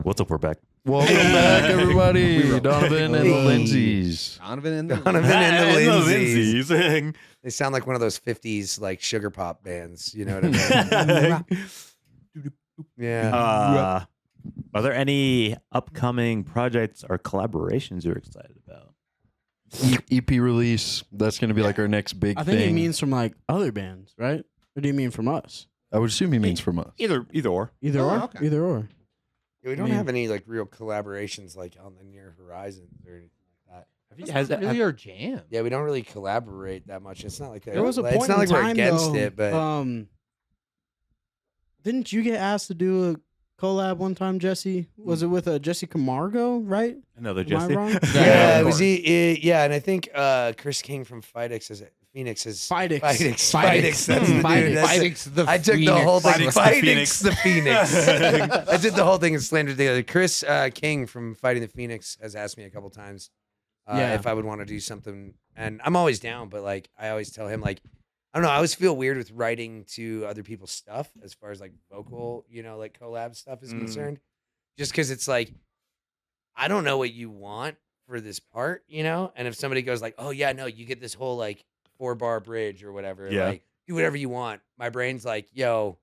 What's up? We're back. Welcome back, everybody. Donovan and the Lindsays. Donovan and the Lindsay's. They sound like one of those 50s like sugar pop bands. You know what I mean? Yeah. Are there any upcoming projects or collaborations you're excited about? EP release. That's going to be like our next big I thing. think he means from like other bands, right? Or do you mean from us? I would assume he means from us. Either or. Either or. Okay. Either or. Yeah, we don't have any like real collaborations like on the near horizon or anything like that. Has that really our jam. Yeah, we don't really collaborate that much. It's not like There was a it's point not in like we're time, against though, it, but didn't you get asked to do a collab one time, Jesse? Was it with Jesse Camargo, right? Another Am I Jesse? wrong? yeah, of it was course. yeah, and I think Chris King from Phoenix is Fidix. That's the dude. Fidix I took the whole thing. Fidix the Fidix the Phoenix. I took the whole thing and slandered together. Chris King from Fighting the Phoenix has asked me a couple times if I would want to do something, and I'm always down. But like, I always tell him like, I don't know. I always feel weird with writing to other people's stuff as far as like vocal, like collab stuff is concerned. Just because it's like, I don't know what you want for this part, and if somebody goes like, oh yeah, no, you get this whole like 4-bar bridge or whatever. Yeah. Like, do whatever you want. My brain's like, yo,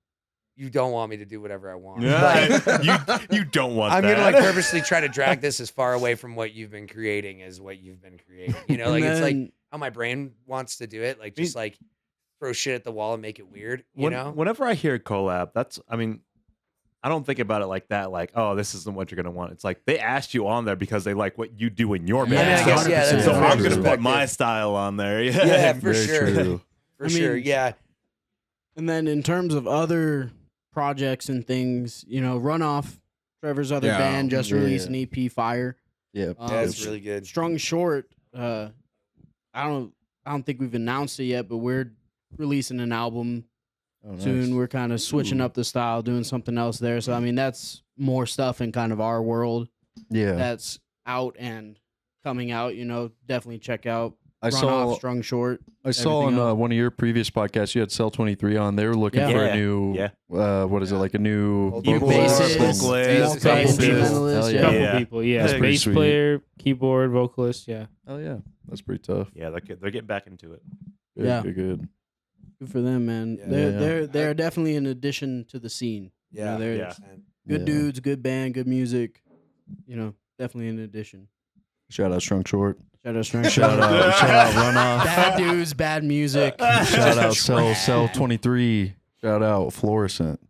you don't want me to do whatever I want. Yeah. Like, you don't want I'm that. gonna like purposely try to drag this as far away from what you've been creating as what you've been creating. Like it's like how my brain wants to do it. Like just like throw shit at the wall and make it weird. Whenever I hear collab, I don't think about it like that. Like, oh, this isn't what you're gonna want. It's like they asked you on there because they like what you do in your band. I mean, I guess, yeah, that's so I'm true. gonna put my style on there. Yeah, for Very sure. true. For sure. Yeah. And then in terms of other projects and things, Runoff, Trevor's other band, just released an EP, Fire. Yeah. That's really good. Strung Short. I don't think we've announced it yet, but we're releasing an album soon. We're kind of switching up the style, doing something else there. So I mean, that's more stuff in kind of our world. Yeah. That's out and coming out. Definitely check out. I Runoff, Strung Short. I saw everything on else. one of your previous podcasts, you had Cell 23 on. They were looking Yeah. for Yeah. a new, what is it, like a new Keyboard, Bassist, vocalist, multi-instrumentalist, Hell yeah. Couple Yeah. people, yeah. That's pretty Bass sweet. player, keyboard, vocalist, yeah. Oh, yeah. That's pretty tough. Yeah, they're getting back into it. Good, Yeah. Good. Good for them, man. Yeah. They're definitely an addition to the scene. Yeah. They're Yeah. good Yeah. dudes, good band, good music. Definitely an addition. Shout out Strung Short. Shout out Strung Shout Short. out Runoff. Bad dudes, bad music. Shout out Cell 23. Shout out Fluorescent.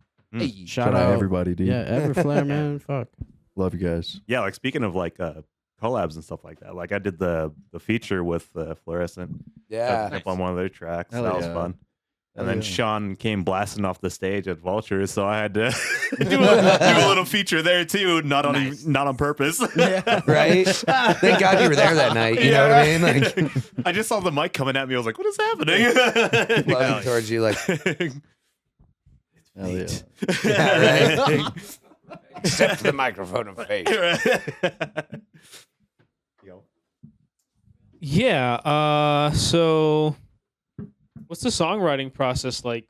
Shout out everybody, dude. Yeah, Everflare, man. Fuck. Love you guys. Yeah, like speaking of like collabs and stuff like that. Like I did the feature with Fluorescent. Yeah. Up on one of their tracks. Hell That was yeah. fun. And Hell then yeah. Sean came blasting off the stage at Vultures, so I had to do a little feature there too, not on purpose. Right? Thank God you were there that night. You know what I mean? Like, I just saw the mic coming at me. I was like, "What is happening?" floating towards you, like, Hell yeah. yeah, right? Except for the microphone of fate. Yeah. So, what's the songwriting process like?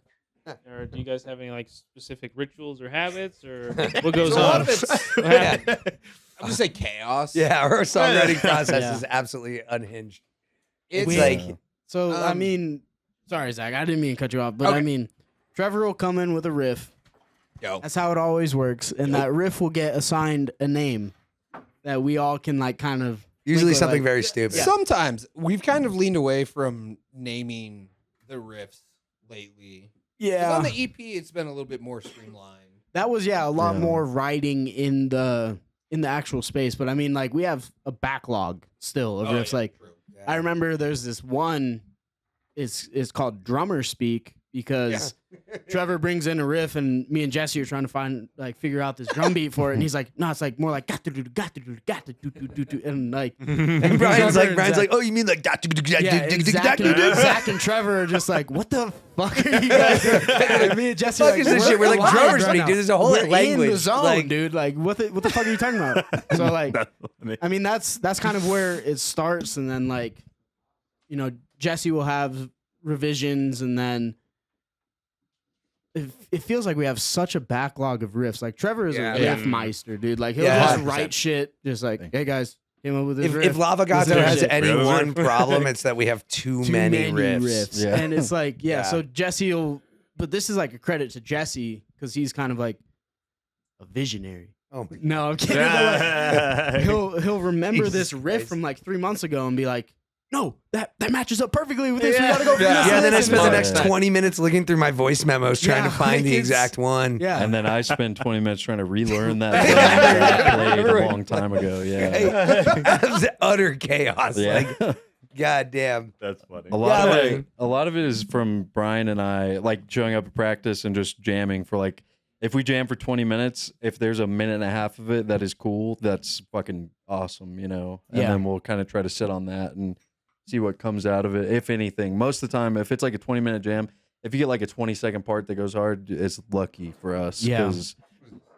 Or do you guys have any like specific rituals or habits, or what goes So a lot on? of it's, What happened? I'm gonna say chaos. Yeah, our songwriting process Yeah. is absolutely unhinged. It's We- like So, I Um, mean, sorry, Zach. I didn't mean to cut you off, but Okay. I mean, Trevor will come in with a riff. yo. That's how it always works. And that riff will get assigned a name that we all can, like, kind of. Usually twinkle, something like, very stupid. Sometimes we've kind of leaned away from naming the riffs lately. 'Cause Yeah. on the EP, it's been a little bit more streamlined. That was a lot Yeah. more writing in the actual space, but I mean, like, we have a backlog still of riffs. Like, true. I remember there's this one. It's called Drummer Speak because Trevor brings in a riff and me and Jesse are trying to figure out this drum beat for it, and he's like, no, it's like more like got to do, and like And Brian's like, oh, you mean like that? Zach and Trevor are just like, what the fuck are you guys? And me and Jesse are Fuck is this shit? We're like live drummers right speak, now. dude. There's a whole We're language. in the zone, Like- dude. Like, what the fuck are you talking about? So like, I mean, that's kind of where it starts, and then like, Jesse will have revisions, and then it feels like we have such a backlog of riffs. Like Trevor is a Yeah. riff meister, dude. Like he'll Yeah. just write shit, just like, hey guys, came up with this riff. If LavaGato This is has shit. any Really? one problem, it's that we have too many riffs. Yeah. And it's like, Yeah. so Jesse will, but this is like a credit to Jesse because he's kind of like a visionary. Oh my No, I'm kidding. but, like, he'll remember Jesus this riff Christ. from like 3 months ago and be like, no, that matches up perfectly with this. We gotta go for this. Yeah, and then I this, spent the and next this. 20 minutes looking through my voice memos trying to Yeah, find the it's- exact one. Yeah. And then I spent 20 minutes trying to relearn that thing that I played a long time ago. Yeah. It was utter chaos. Yeah. Like, goddamn. That's funny. A lot Yeah, of it, a lot of it is from Bryan and I, like showing up at practice and just jamming for like, if we jam for 20 minutes, if there's a minute and a half of it that is cool, that's fucking awesome, you know? And Yeah. then we'll kind of try to sit on that and see what comes out of it, if anything. Most of the time, if it's like a 20-minute jam, if you get like a 20-second part that goes hard, it's lucky for us. Yeah. 'Cause,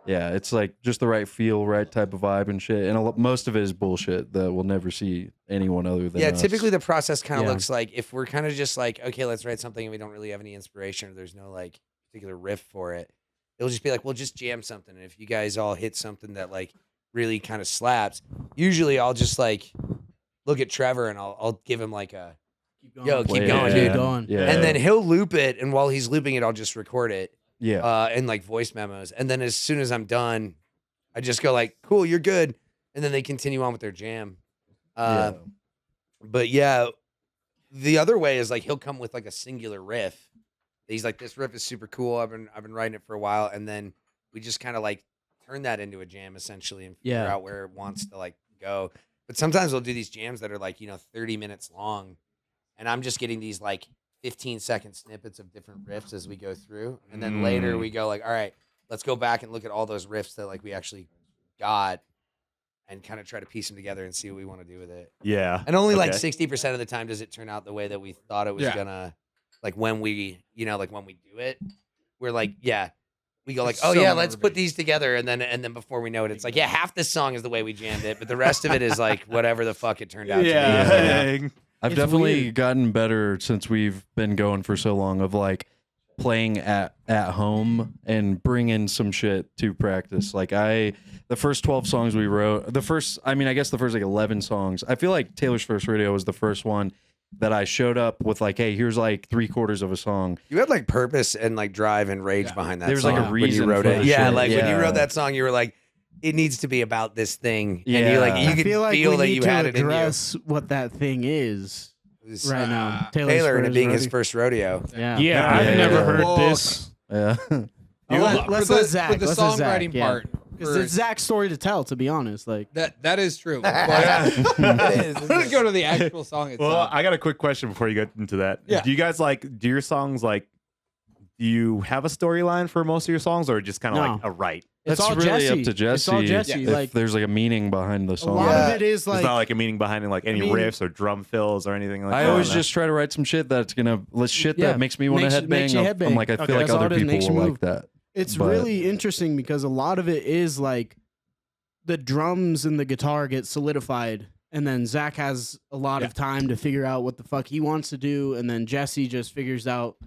yeah, it's like just the right feel, right type of vibe and shit. And most of it is bullshit that we'll never see anyone other than Yeah, us. typically the process kind of Yeah. looks like if we're kind of just like, okay, let's write something and we don't really have any inspiration or there's no like particular riff for it. It'll just be like, we'll just jam something. And if you guys all hit something that like really kind of slaps, usually I'll just like look at Trevor and I'll give him like a, yo, keep Play it, going, yeah. dude. Going. Yeah. And then he'll loop it. And while he's looping it, I'll just record it yeah. in like voice memos. And then as soon as I'm done, I just go like, cool, you're good. And then they continue on with their jam. Yeah. But yeah, the other way is like he'll come with like a singular riff. He's like, this riff is super cool. I've been writing it for a while, and then we just kind of like turn that into a jam essentially and figure Yeah. out where it wants to like go. But sometimes we'll do these jams that are like 30 minutes long, and I'm just getting these like 15-second snippets of different riffs as we go through, and then later we go like, all right, let's go back and look at all those riffs that like we actually got. And kind of try to piece them together and see what we want to do with it. Yeah. And only like Okay. 60% of the time does it turn out the way that we thought it was gonna. Like when we, like when we do it, we're like, yeah, we go like, It's oh so yeah, let's put motivating. these together, and then before we know it, it's like, yeah, half this song is the way we jammed it, but the rest of it is like whatever the fuck it turned out to be. Yeah. I've It's definitely weird. gotten better since we've been going for so long of like playing at home and bringing some shit to practice. Like the first 12 songs we wrote, I guess the first like 11 songs, I feel like Taylor's First Radio was the first one that I showed up with like, hey, here's like 3/4 of a song. You had like purpose and like drive and rage behind that. There was, song like, a when you reason wrote for it. the Yeah, shit. like when you Yeah. wrote that song, you were like, it needs to be about this thing. And Yeah. you like you I could feel like feel we that need you to had it in you. address what that thing is It was, right now. Taylor and it being his rodeo. first rodeo. Yeah. Yeah, I've Yeah. never heard Well, this. Yeah. Let's let Zach. For the let's let songwriting Zach, yeah. part. Because it's Zach's story to tell, to be honest. Like, That is true. But It is. I'm gonna go to the actual song itself. Well, I got a quick question before you get into that. Yeah. Do you guys do your songs do you have a storyline for most of your songs, or just kind of No. like a write? it's That's all really Jesse. up to Jesse. It's all Jesse. If Like, there's like a meaning behind the a song. lot Yeah. of it is There's like, not like a meaning behind it, like any mean- riffs or drum fills or anything like I that. always No? just try to write some shit that's gonna shit Yeah, that makes me want to makes you headbang. I'm headbang. like, I Okay, feel like that's all other it is, makes people you will move. like that. it's but- really interesting because a lot of it is like the drums and the guitar get solidified, and then Zach has a lot of time to figure out what the fuck he wants to do, and then Jesse just figures out,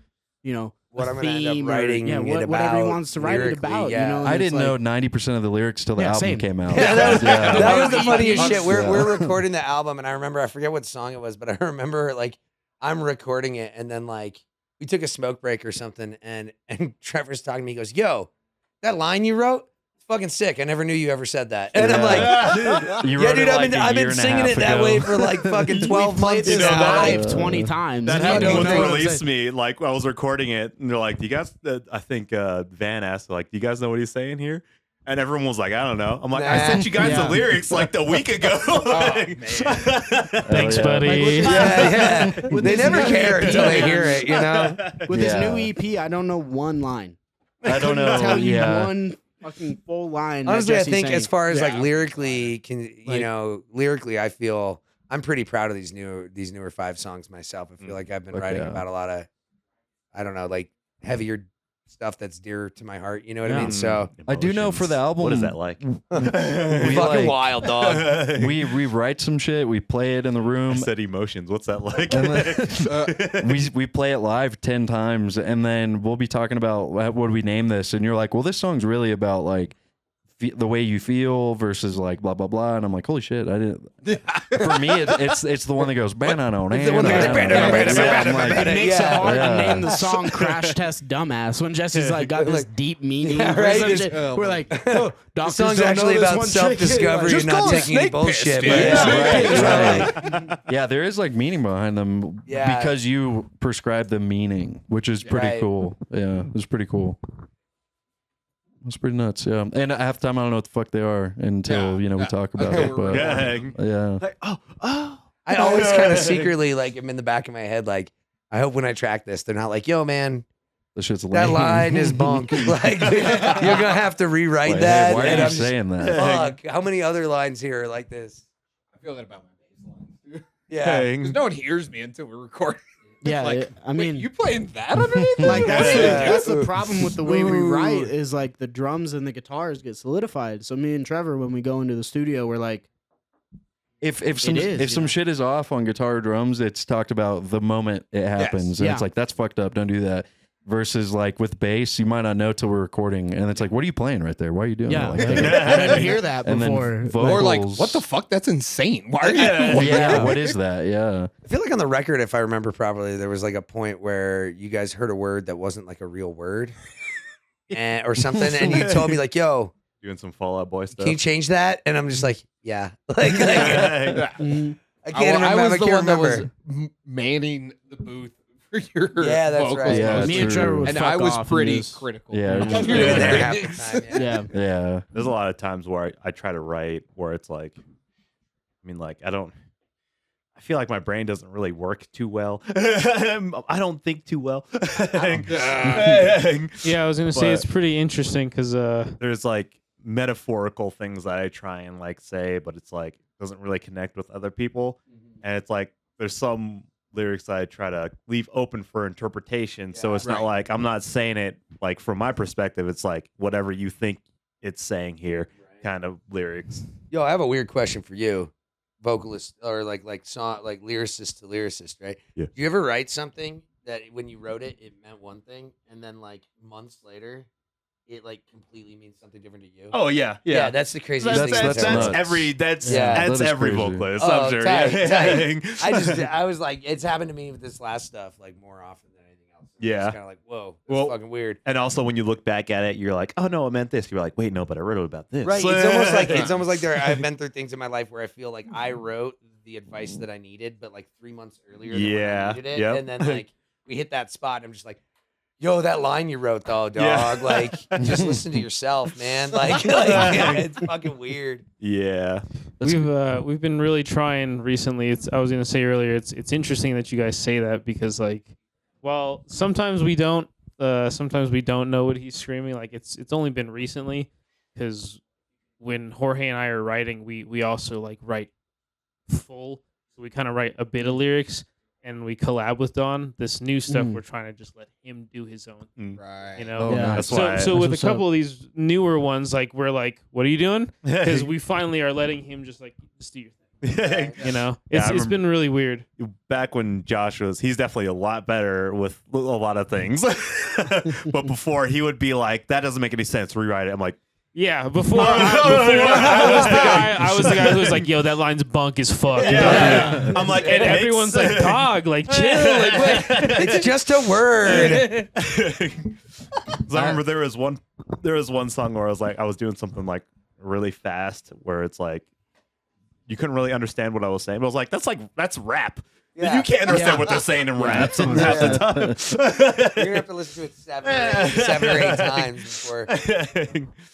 What a I'm gonna end up theme or- writing yeah, it whatever he about wants to write it lyrically, about. yeah. And I it's didn't like- know 90% of the lyrics till the Yeah, album same. came out. Yeah, that was, Yeah. that was the Yeah. funniest shit. We're Yeah. recording the album, and I remember, I forget what song it was, but I remember like I'm recording it, and then like we took a smoke break or something, and Trevor's talking to me. He goes, "Yo, that line you wrote, it's fucking sick. I never knew you ever said that." And I'm like, "Dude, You yeah, wrote dude, it I've like been a I've year been and a singing half it that ago. way for like fucking 12 we played months this now." live 20 times. That You happened know with what the I'm release saying? me. Like I was recording it, and they're like, "Do you guys?" I think Van asked, "Like, do you guys know what he's saying here?" And everyone was like, "I don't know." I'm like, "I Nah. sent you guys Yeah. the lyrics like a week ago." Thanks, yeah. buddy. Like, with Yeah, yeah. With They this never new care EP, until they hear it, you know. With this Yeah. new EP, I don't know one line. I don't I know. tell you Yeah. one fucking full line. that Honestly, I Jesse's think saying. as far as like Yeah. lyrically, Like- lyrically, I feel I'm pretty proud of these newer 5 songs myself. I feel like I've been Fuck writing yeah. about a lot of, I don't know, like heavier stuff that's dear to my heart. You know what I Yeah. mean? So I do know for the Emotions. album. What is that like? We fucking like- wild, dog. we write some shit. We play it in the I room. said emotions. What's that like? And we play it live 10 times, and then we'll be talking about what would we name this, and you're like, well, this song's really about like the way you feel versus like blah blah blah, and I'm like, holy shit, I didn't. For me, it's the one that goes banana. It's the one that goes banana. It makes it hard Yeah. to name the song "Crash Test Dumbass" when Jesse's like got this deep meaning. Yeah, or right? some Just- shit. oh We're my like, oh, The song's actually about self-discovery and not taking any bullshit. But Right. Yeah, there is like meaning behind them Yeah. because you prescribe the meaning, which is pretty Right. cool. Yeah, it's pretty cool. It's pretty nuts. Yeah, and half the time I don't know what the fuck they are until we talk about it. But yeah, Like, oh. I always kind of secretly like am in the back of my head like, I hope when I track this, they're not like, yo, man, the shit's that lame. line is bunk. Like you're gonna have to rewrite Like, that. hey, why and are you I'm just, saying that? fuck, how many other lines here are like this? I feel that about my bass lines. Yeah. Because no one hears me until we're recording. Yeah, Like, I mean, Wait, you playing that underneath? like Yeah. that's the problem with the way we Ooh. write is like the drums and the guitars get solidified. So me and Trevor, when we go into the studio, we're like, If is, some you some know. shit is off on guitar or drums, it's talked about the moment it happens, and Yeah. it's like that's fucked up. Don't do that. Versus like with bass, you might not know till we're recording, and it's like, what are you playing right there? Why are you doing yeah, that? Like like, that? I didn't hear that And then before. vocals. Or like, what the fuck? That's insane. Why are you? Yeah, what is that? Yeah. I feel like on the record, if I remember properly, there was like a point where you guys heard a word that wasn't like a real word or something. And you told me like, yo, Doing some Fall Out Boy stuff. can you change that? And I'm just like, yeah. Like, Mhm. I can't I remember. was I the can't one that remember. was manning the booth for your Yeah, that's vocals. right. Yeah, Me and true. Trevor would And fuck I was off pretty in this. critical. Yeah, of just- You were your there half lyrics. the time. Yeah. Yeah. There's a lot of times where I try to write where it's like, I mean, like, I feel like my brain doesn't really work too well. I don't think too well. Yeah, I was gonna say But- it's pretty interesting because There's like metaphorical things that I try and like say, but it's like doesn't really connect with other people. And it's like there's some lyrics that I try to leave open for interpretation. So it's not Right. like I'm not saying it like from my perspective. It's like whatever you think it's saying here, kind of lyrics. Yo, I have a weird question for you, vocalist or like song, like lyricist to lyricist, right? Yeah. Do you ever write something that when you wrote it, it meant one thing, and then like months later, it like completely means something different to you? Oh yeah, yeah, that's the craziest That's, thing. that's, that's that's nuts. every that's Yeah. That that's is every crazy. vocalist. Oh, I'm sure. tight, Yeah. tight. I was like, it's happened to me with this last stuff like more often than anything else. Yeah. It's kind of like, whoa, that's Well, fucking weird. And also, when you look back at it, you're like, "Oh no, I meant this." You're like, "Wait, no, but I wrote about this." Right. It's almost like I've been through things in my life where I feel like I wrote the advice that I needed, but like 3 months earlier than when Yeah, I needed it. yep. And then like we hit that spot and I'm just like, yo, that line you wrote though, dog. Yeah. Like just listen to yourself, man. Like it's fucking weird. Yeah. we've been really trying recently. I was gonna say earlier, it's interesting that you guys say that because like, well, sometimes we don't know what he's screaming. Like it's only been recently because when Jorge and I are writing, we also like write full, so we kind of write a bit of lyrics and we collab with Don. This new stuff, we're trying to just let him do his own. Right. You know, Oh, Yeah. nice. That's why. so with a what's up. couple of these newer ones, like we're like, what are you doing? Because we finally are letting him just do your thing. You know, Yeah, I it's been really weird. Back when Josh he's definitely a lot better with a lot of things. But before he would be like, that doesn't make any sense. Rewrite it. I'm like, Yeah, before I was the guy who was like, yo, that line's bunk as fuck. yeah. I'm like, And everyone's like, dog, like chill. Like, what? It's just a word. 'Cause I remember there was one song where I was doing something like really fast where it's like you couldn't really understand what I was saying. But I was like, that's rap. Yeah. You can't understand Yeah. what they're saying in rap some half the time. You're gonna have to listen to it seven or eight times before.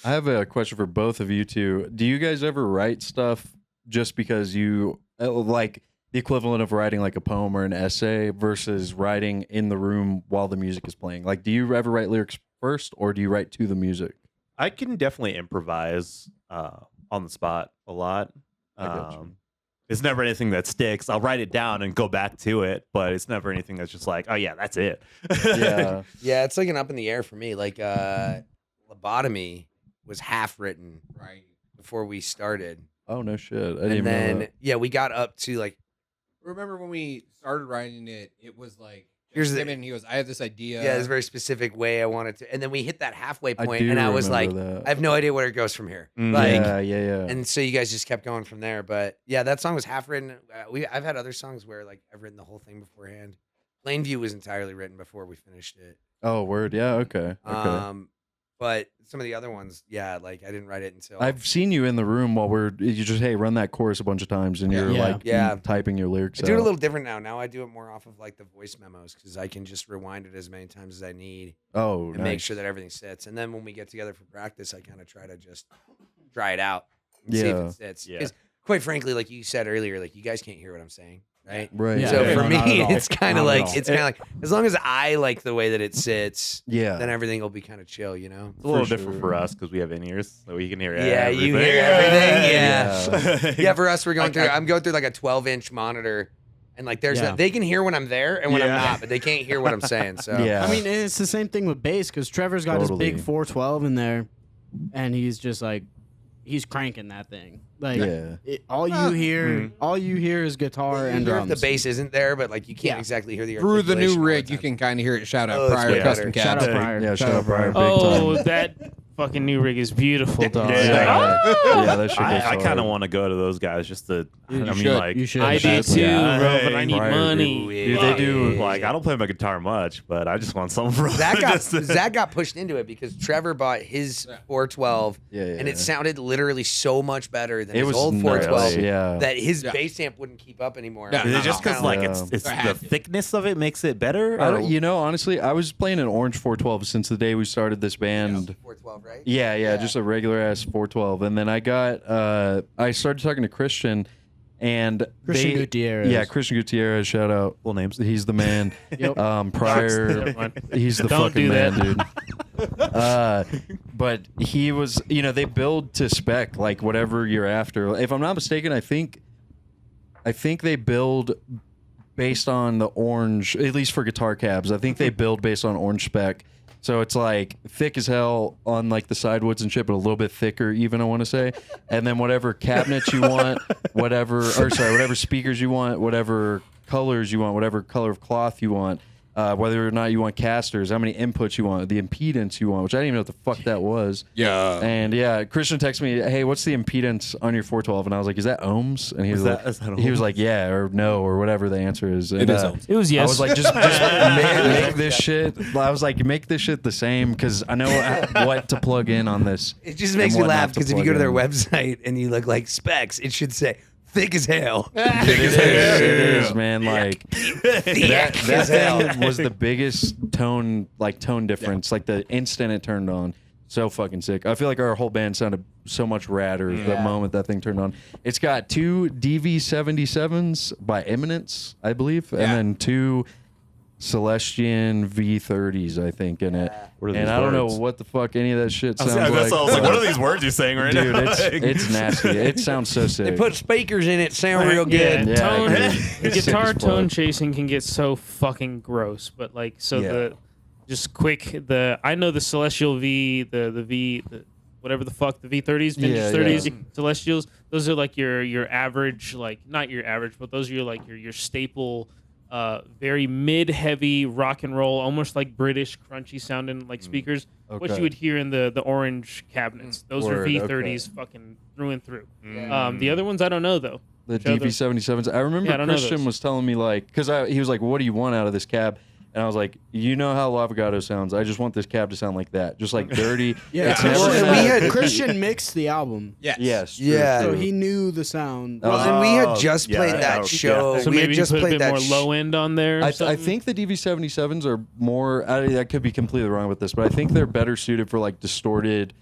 I have a question for both of you two. Do you guys ever write stuff just because you like the equivalent of writing like a poem or an essay versus writing in the room while the music is playing? Like, do you ever write lyrics first or do you write to the music? I can definitely improvise on the spot a lot. I got you. it's never anything that sticks. I'll write it down and go back to it, but it's never anything that's just like, oh yeah, that's it. Yeah. Yeah, it's like an up in the air for me. Like Lobotomy was half written Right. before we started. Oh no shit. I didn't And even know then that. yeah, we got up to like Remember when we started writing it? It was like Here's just the- him and he goes, "I have this idea." yeah, this very specific way I wanted to. And then we hit that halfway I point, do and I was like, remember that. I have no idea where it goes from here. Mm. Like, yeah. and so you guys just kept going from there. But yeah, that song was half written. I've had other songs where like I've written the whole thing beforehand. Plainview was entirely written before we finished it. Oh, word. Yeah. Okay. But some of the other ones, yeah, like I didn't write it until I've seen you in the room while you just hey run that chorus a bunch of times and you're Yeah. like Yeah. typing your lyrics. I do it a out. little different now. Now I do it more off of like the voice memos because I can just rewind it as many times as I need Oh, and nice. make sure that everything sits. And then when we get together for practice, I kind of try to just dry it out and see if Yeah. it sits. Yeah. Because quite frankly, like you said earlier, like you guys can't hear what I'm saying, right? Right. Yeah. So Yeah. for No, me, not at all. it's kind of Not at like all. it's kind of like as long as I like the way that it sits, Yeah. then everything will be kind of chill, you know? It's a little For different sure. for us because we have in-ears, so we can hear Yeah, everything. you hear everything. Yeah. Yeah. Yeah, for us, we're going Like, through. I'm going through like a 12-inch monitor, and like there's Yeah. they can hear when I'm there and when I'm Yeah. not, but they can't hear what I'm saying. So Yeah. I mean, and it's the same thing with bass because Trevor's got his Totally. big 412 in there, and he's just like, he's cranking that thing. Like, Yeah. all you hear is guitar and you hear if drums. the bass isn't there, but like you can't Yeah. exactly hear the Through the new articulation all rig, the you time. can kind of hear it. Shout out Oh, it's Prior way Custom better. Shout Cabs. out Bryan. Yeah, shout out Bryan. Big Oh, time. that fucking new rig is beautiful, dog. Yeah. Yeah, that shit goes I kind hard. of want to go to those guys just to. Dude, I you mean, should. like You should. I do That's- too, yeah. bro, but I Hey, need Bryan, money. Dude, they do. like I don't play my guitar much, but I just want some from Zach got pushed into it because Trevor bought his 412, Yeah, yeah. and it sounded literally so much better than It his was old nuts, 412 Yeah. that his Yeah. bass amp wouldn't keep up anymore. Yeah, Is no, it just no. because like Yeah. it's They're the happy. thickness of it makes it better? I or- don't, you know, honestly, I was playing an orange 412 since the day we started this band. 412, right? Yeah, just a regular ass 412. And then I started talking to Christian and Christian Gutierrez. Yeah, Christian Gutierrez, shout out. Full names. He's the man. Yep. Prior Never mind. he's the Don't fucking do man, that. dude. But he was, they build to spec like whatever you're after. If I'm not mistaken, I think they build based on the orange, at least for guitar cabs. I think they build based on orange spec. So it's like thick as hell on like the sidewoods and shit, but a little bit thicker even, I want to say. And then whatever cabinets you want, whatever speakers you want, whatever colors you want, whatever color of cloth you want, whether or not you want casters, how many inputs you want, the impedance you want, which I didn't even know what the fuck that was. Yeah. And yeah, Christian texted me, "Hey, what's the impedance on your 412?" And I was like, "Is that ohms?" And he was like, is that he was ohms? like, "Yeah," or "No," or whatever the answer is. And, It is ohms. It was yes. I was like, just make this shit. I was like, make this shit the same because I know what to plug in on this. It just makes and me what laugh not to because if you plug go to their in. website and you look like specs, it should say thick as hell. It is, man. Like Thick that as hell. thing was the biggest tone difference. Like the instant it turned on, so fucking sick. I feel like our whole band sounded so much radder the moment that thing turned on. It's got 2 DV77s by Eminence, I believe, and then 2 Celestian V30s, I think, in it. What are And these I don't know words? what the fuck any of that shit sounds I like. was like, what are these words you're saying right Dude, now? it's nasty. It sounds so sick. They put speakers in it, sound real Yeah, good. Yeah, tone, dude. It's sick guitar as fuck. tone chasing can get so fucking gross. But like, so Yeah. I know the Celestial V, the whatever the fuck, the V30s, vintage Yeah, 30s, yeah. Celestials. Those are like your average, like not your average, but those are your staple, very mid-heavy rock and roll, almost like British crunchy sounding like speakers. What Okay. you would hear in the orange cabinets. Those are Word, V30s, fucking through and through. The other ones I don't know though. The Show the- DV77s. I remember Yeah, I don't know Christian those. was telling me like, because he was like, "What do you want out of this cab?" And I was like, "You know how LavaGato sounds. I just want this cab to sound like that, just like dirty." Yeah. It's never Well, and gonna- we had- Christian mixed the album, Yes. Yes. true, Yeah. so true. he knew the sound. Well, and we had Oh, just yeah, played yeah, that yeah. show. So we had maybe you just put a played bit that more low end on there. or I something? think the DV77s are more. I could be completely wrong with this, but I think they're better suited for like distorted,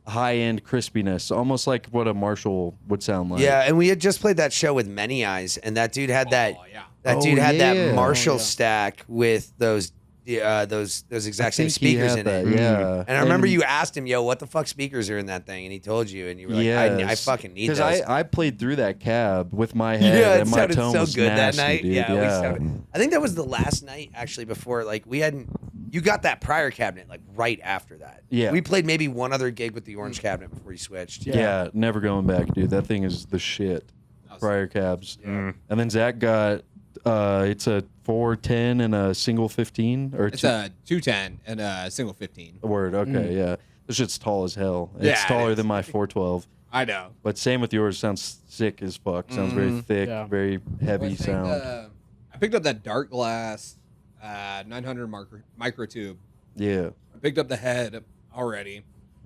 high-end crispiness, almost like what a Marshall would sound like. Yeah, and we had just played that show with Many Eyes, and that dude had that. Oh, yeah. That Oh, dude had yeah. that Marshall Oh, yeah. stack with those those exact same think he speakers had in that, it. yeah. And I remember you asked him, "Yo, what the fuck speakers are in that thing?" And he told you, and you were like, "I fucking need those." Because I played through that cab with my head, Yeah, it and my sounded tone so was good nasty, that night. dude. Yeah, we sounded. I think that was the last night actually before we hadn't. You got that prior cabinet like right after that. Yeah. we played maybe one other gig with the orange cabinet before you switched. Yeah, never going back, dude. That thing is the shit. Prior cabs, and then Zach got it's a 410 and a single 15 or It's a 210 and a single 15. word. Okay, yeah, this shit's tall as hell. It's Yeah, it taller is. than my 412. I know. But same with yours. Sounds sick as fuck. Sounds very thick, Yeah. very heavy I think, sound. I picked up that dark glass 900 micro tube. Yeah. I picked up the head already,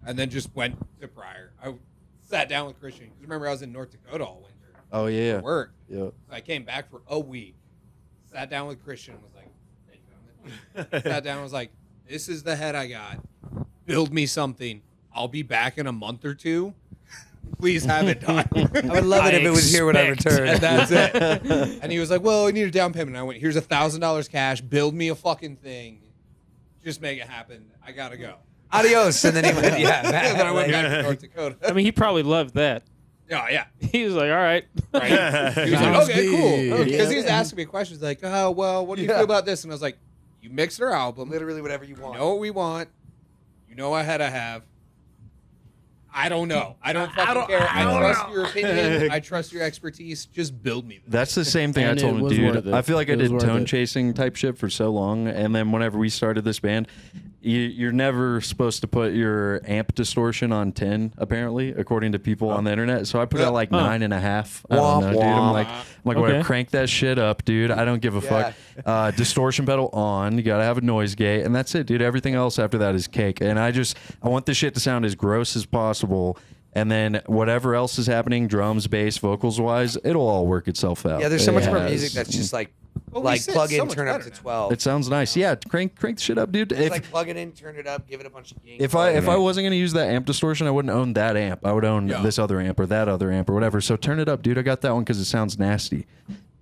and then just went to prior. I sat down with Christian. 'Cause remember, I was in North Dakota all winter Oh yeah. for work. Yeah. So I came back for a week. Sat down with Christian and was like, "Hey, gentlemen." Sat down and was like, "This is the head I got. Build me something. I'll be back in a month or two. Please have it done." I would love it if it was here when I returned. And that's it. And he was like, "Well, I need a down payment." And I went, "Here's $1,000 cash. Build me a fucking thing. Just make it happen. I gotta go." Adios, and then he went. Yeah, And then I went back to North Dakota. I mean, he probably loved that. Yeah. He was like, all right. Right. He was like, Sounds "Okay, cool." good. Because Yeah. he was asking me questions like, "Oh, well, what do you Yeah. feel about this?" And I was like, "You mixed our album. Literally whatever you You want. know what we want. You know what head I have. I don't know. I don't fucking care. I trust your opinion. I trust your expertise. Just build me this." That's the same thing And I told it him, was dude. worth it. I feel like I It was did worth tone it. chasing type shit for so long, and then whenever we started this band, you're never supposed to put your amp distortion on 10, apparently, according to people on the internet. So I put it at like 9.5. I don't know, dude. I'm like, Okay. whatever, crank that shit up, dude. I don't give a fuck. Distortion pedal on. You gotta have a noise gate, and that's it, dude. Everything else after that is cake. And I want this shit to sound as gross as possible. And then whatever else is happening, drums, bass, vocals wise, it'll all work itself out. Yeah, there's so much It more has. music that's just like Well, we sit plug so in, much turn up better to now. 12. It sounds nice. Yeah, crank the shit up, dude. It's If like plug it in, turn it up, give it a bunch of gain. if I wasn't gonna use that amp distortion, I wouldn't own that amp. I would own this other amp or that other amp or whatever. So turn it up, dude. I got that one because it sounds nasty.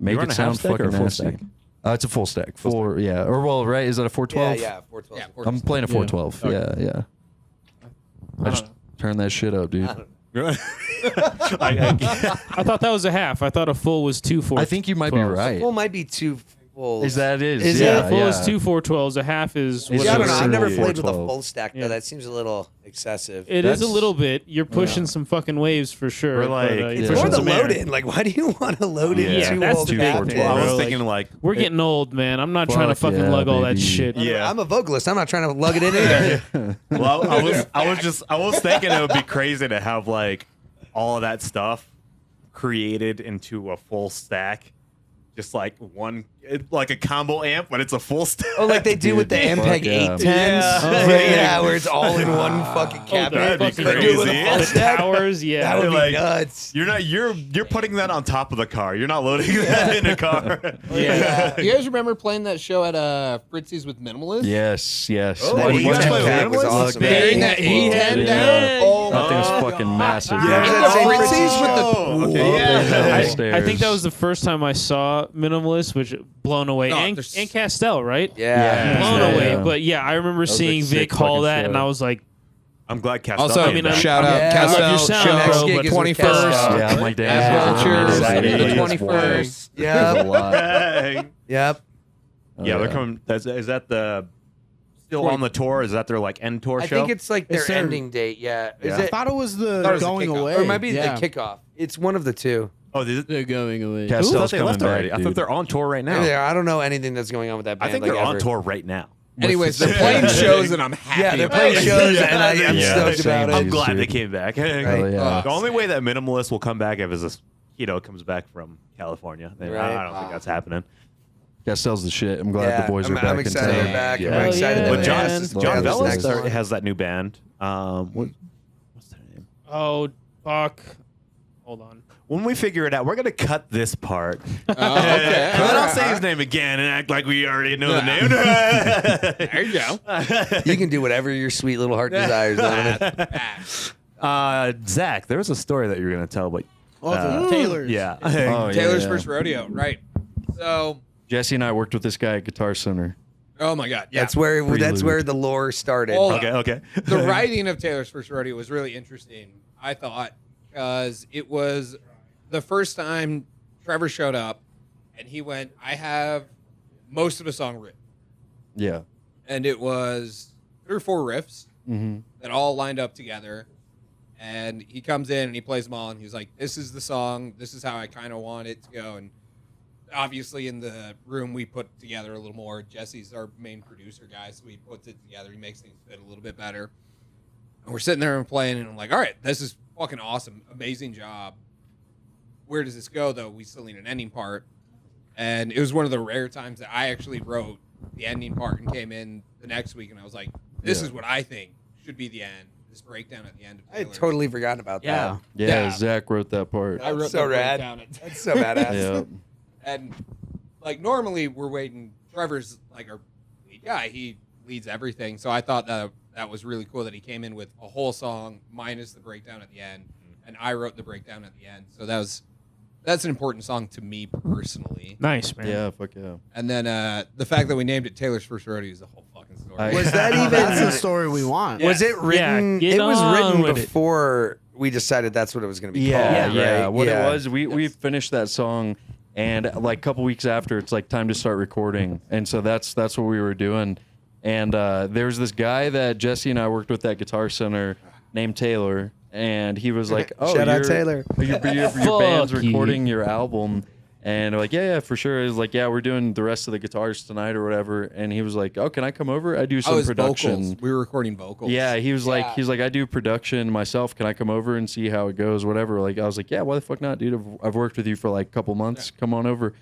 Make run it a sound half stack or fucking a full nasty. stack? It's a full stack. Full, yeah. Or well, right? Is that a 412? yeah, 412. Yeah, I'm playing a 412. Yeah. I just turn that shit up, dude. I thought that was a half. I thought a full was 2 4. I think you might be right. Full might be two full. Is that it? Is yeah, it? full yeah. is 2 412s. A half is. Is Yeah, I it don't know. I've never Yeah. played with a 412. full stack though. Yeah. That seems a little excessive. It is a That's- little bit. You're pushing some fucking waves for sure. We're like- but, It's It's you're more pushing the some air. load in. Like, why do you want to load in Yeah, two that's whole the big cabinets? thing, Well, I bro. was Like, thinking like, We're getting old, man. I'm not trying to Fuck fucking yeah, lug all that baby. shit. yeah. I'm a vocalist. I'm not trying to lug it in either. Well, I was thinking it would be crazy to have like all of that stuff created into a full stack, just like like a combo amp, but it's a full stack. Oh, like they do with the Dude, Ampeg fuck yeah. 810s. Yeah. Yeah, where it's all in one fucking cabinet. that'd be But do it with crazy. a full The stack. towers, yeah. That would be Like- nuts. You're putting that on top of the car. You're not loading that in a car. Yeah. You guys remember playing that show at Fritzy's with Minimalists? Yes. Oh, That you guys E10 play with cab was Minimalist? awesome. Bearing that E10 Yeah. down. Oh That thing's my fucking God. massive. Yeah, dude. that same Fritzy's Fritzy's with the Oh, okay, yeah. I think that was the first time I saw Minimalist, which blown away. No, and, there's- and Castell, right? Yeah. Blown Yeah. away. Yeah. But yeah, I remember was a seeing sick Vic haul fucking that, show. and I was like, I'm glad Castell. Also, I came mean, back. Shout Yeah. out I love your Castell. sound, Show bro, the but- 21st. Yeah, I'm like, damn. That's I'm Vultures. excited. The It's 21st. wild. There's a Yep. lot. Hey. Yep. Oh, Yeah, they're coming. Is that the still on the tour? Is that their like end tour I show? think it's like their It's their- ending date. Yeah. Is Yeah. I it? thought it was the Thought it was the going kickoff. away. Or it might be yeah. the kickoff. It's one of the two. oh, they, The going away. I Castell's thought they coming left back, already. I thought dude. they're on tour right now. Maybe they are. I don't know anything that's going on with that band. I think like, they're on ever. tour right now. Anyways, they're playing shows and I'm happy. Yeah, they're about playing it. shows, and I'm Yeah. stoked about Same. it. I'm glad dude. they came back. Right. yeah. The only way that Minimalist will come back is if Keto comes back from California. Right. I don't think that's happening. Castell's the shit. I'm glad Yeah, the boys are I'm back excited in they're town. back. Yeah. I'm Hell excited. yeah, that But they John, have man. this- John have this Bellis next one. has that new band. What's their name? oh, fuck. Hold on. When we figure it out, we're gonna cut this part. Oh, okay. And then I'll say his name again and act like we already know the name. There you go. You can do whatever your sweet little heart desires. Donovan. Zach, there was a story that you were gonna tell, but Oh, the Taylor's. yeah. Oh, Taylor's yeah. first rodeo, right? So Jesse and I worked with this guy at Guitar Center. Oh my god, yeah. That's where the lore started. Hold Okay, on. okay. The writing of Taylor's first rodeo was really interesting, I thought, because it was the first time Trevor showed up, and he went, "I have most of a song written," Yeah. and it was 3 or 4 riffs Mm-hmm. that all lined up together. And he comes in and he plays them all, and he's like, "This is the song. This is how I kind of want it to go." And obviously, in the room, we put together a little more. Jesse's our main producer guy, so he puts it together. He makes things fit a little bit better. And we're sitting there and playing, and I'm like, "All right, this is fucking awesome. Amazing job. Where does this go, though? We still need an ending part." And it was one of the rare times that I actually wrote the ending part and came in the next week, and I was like, "This is what I think should be the end. This breakdown at the end of I had Taylor's." totally forgotten about Yeah. that. Yeah, Yeah. Zach wrote that part. I wrote so the rad. breakdown at That's so badass. Yeah. And like normally we're waiting. Trevor's like our lead guy. He leads everything. So I thought that was really cool that he came in with a whole song minus the breakdown at the end, and I wrote the breakdown at the end. So that's an important song to me personally. Nice, man. Yeah, fuck yeah. And then the fact that we named it Taylor's First Rodeo is the whole fucking story. Was that even? That's the story we want. Was it written? get it was on written with it. before we decided that's what it was going to be Yeah, called. yeah. Right? What it was, we finished that song, and like a couple weeks after, it's like time to start recording, and so that's what we were doing. And there's this guy that Jesse and I worked with at Guitar Center named Taylor, and he was like, "Oh, Shout out Taylor. Your band's Fuck you. recording your album." And we're like, yeah, for sure. He's like, yeah, we're doing the rest of the guitars tonight or whatever. And he was like, oh, can I come over? I do some production. Vocals. We were recording vocals. Yeah, he was Yeah. like, I do production myself. Can I come over and see how it goes? Whatever. Like, I was like, yeah, why the fuck not, dude? I've worked with you for like a couple months. Come on over.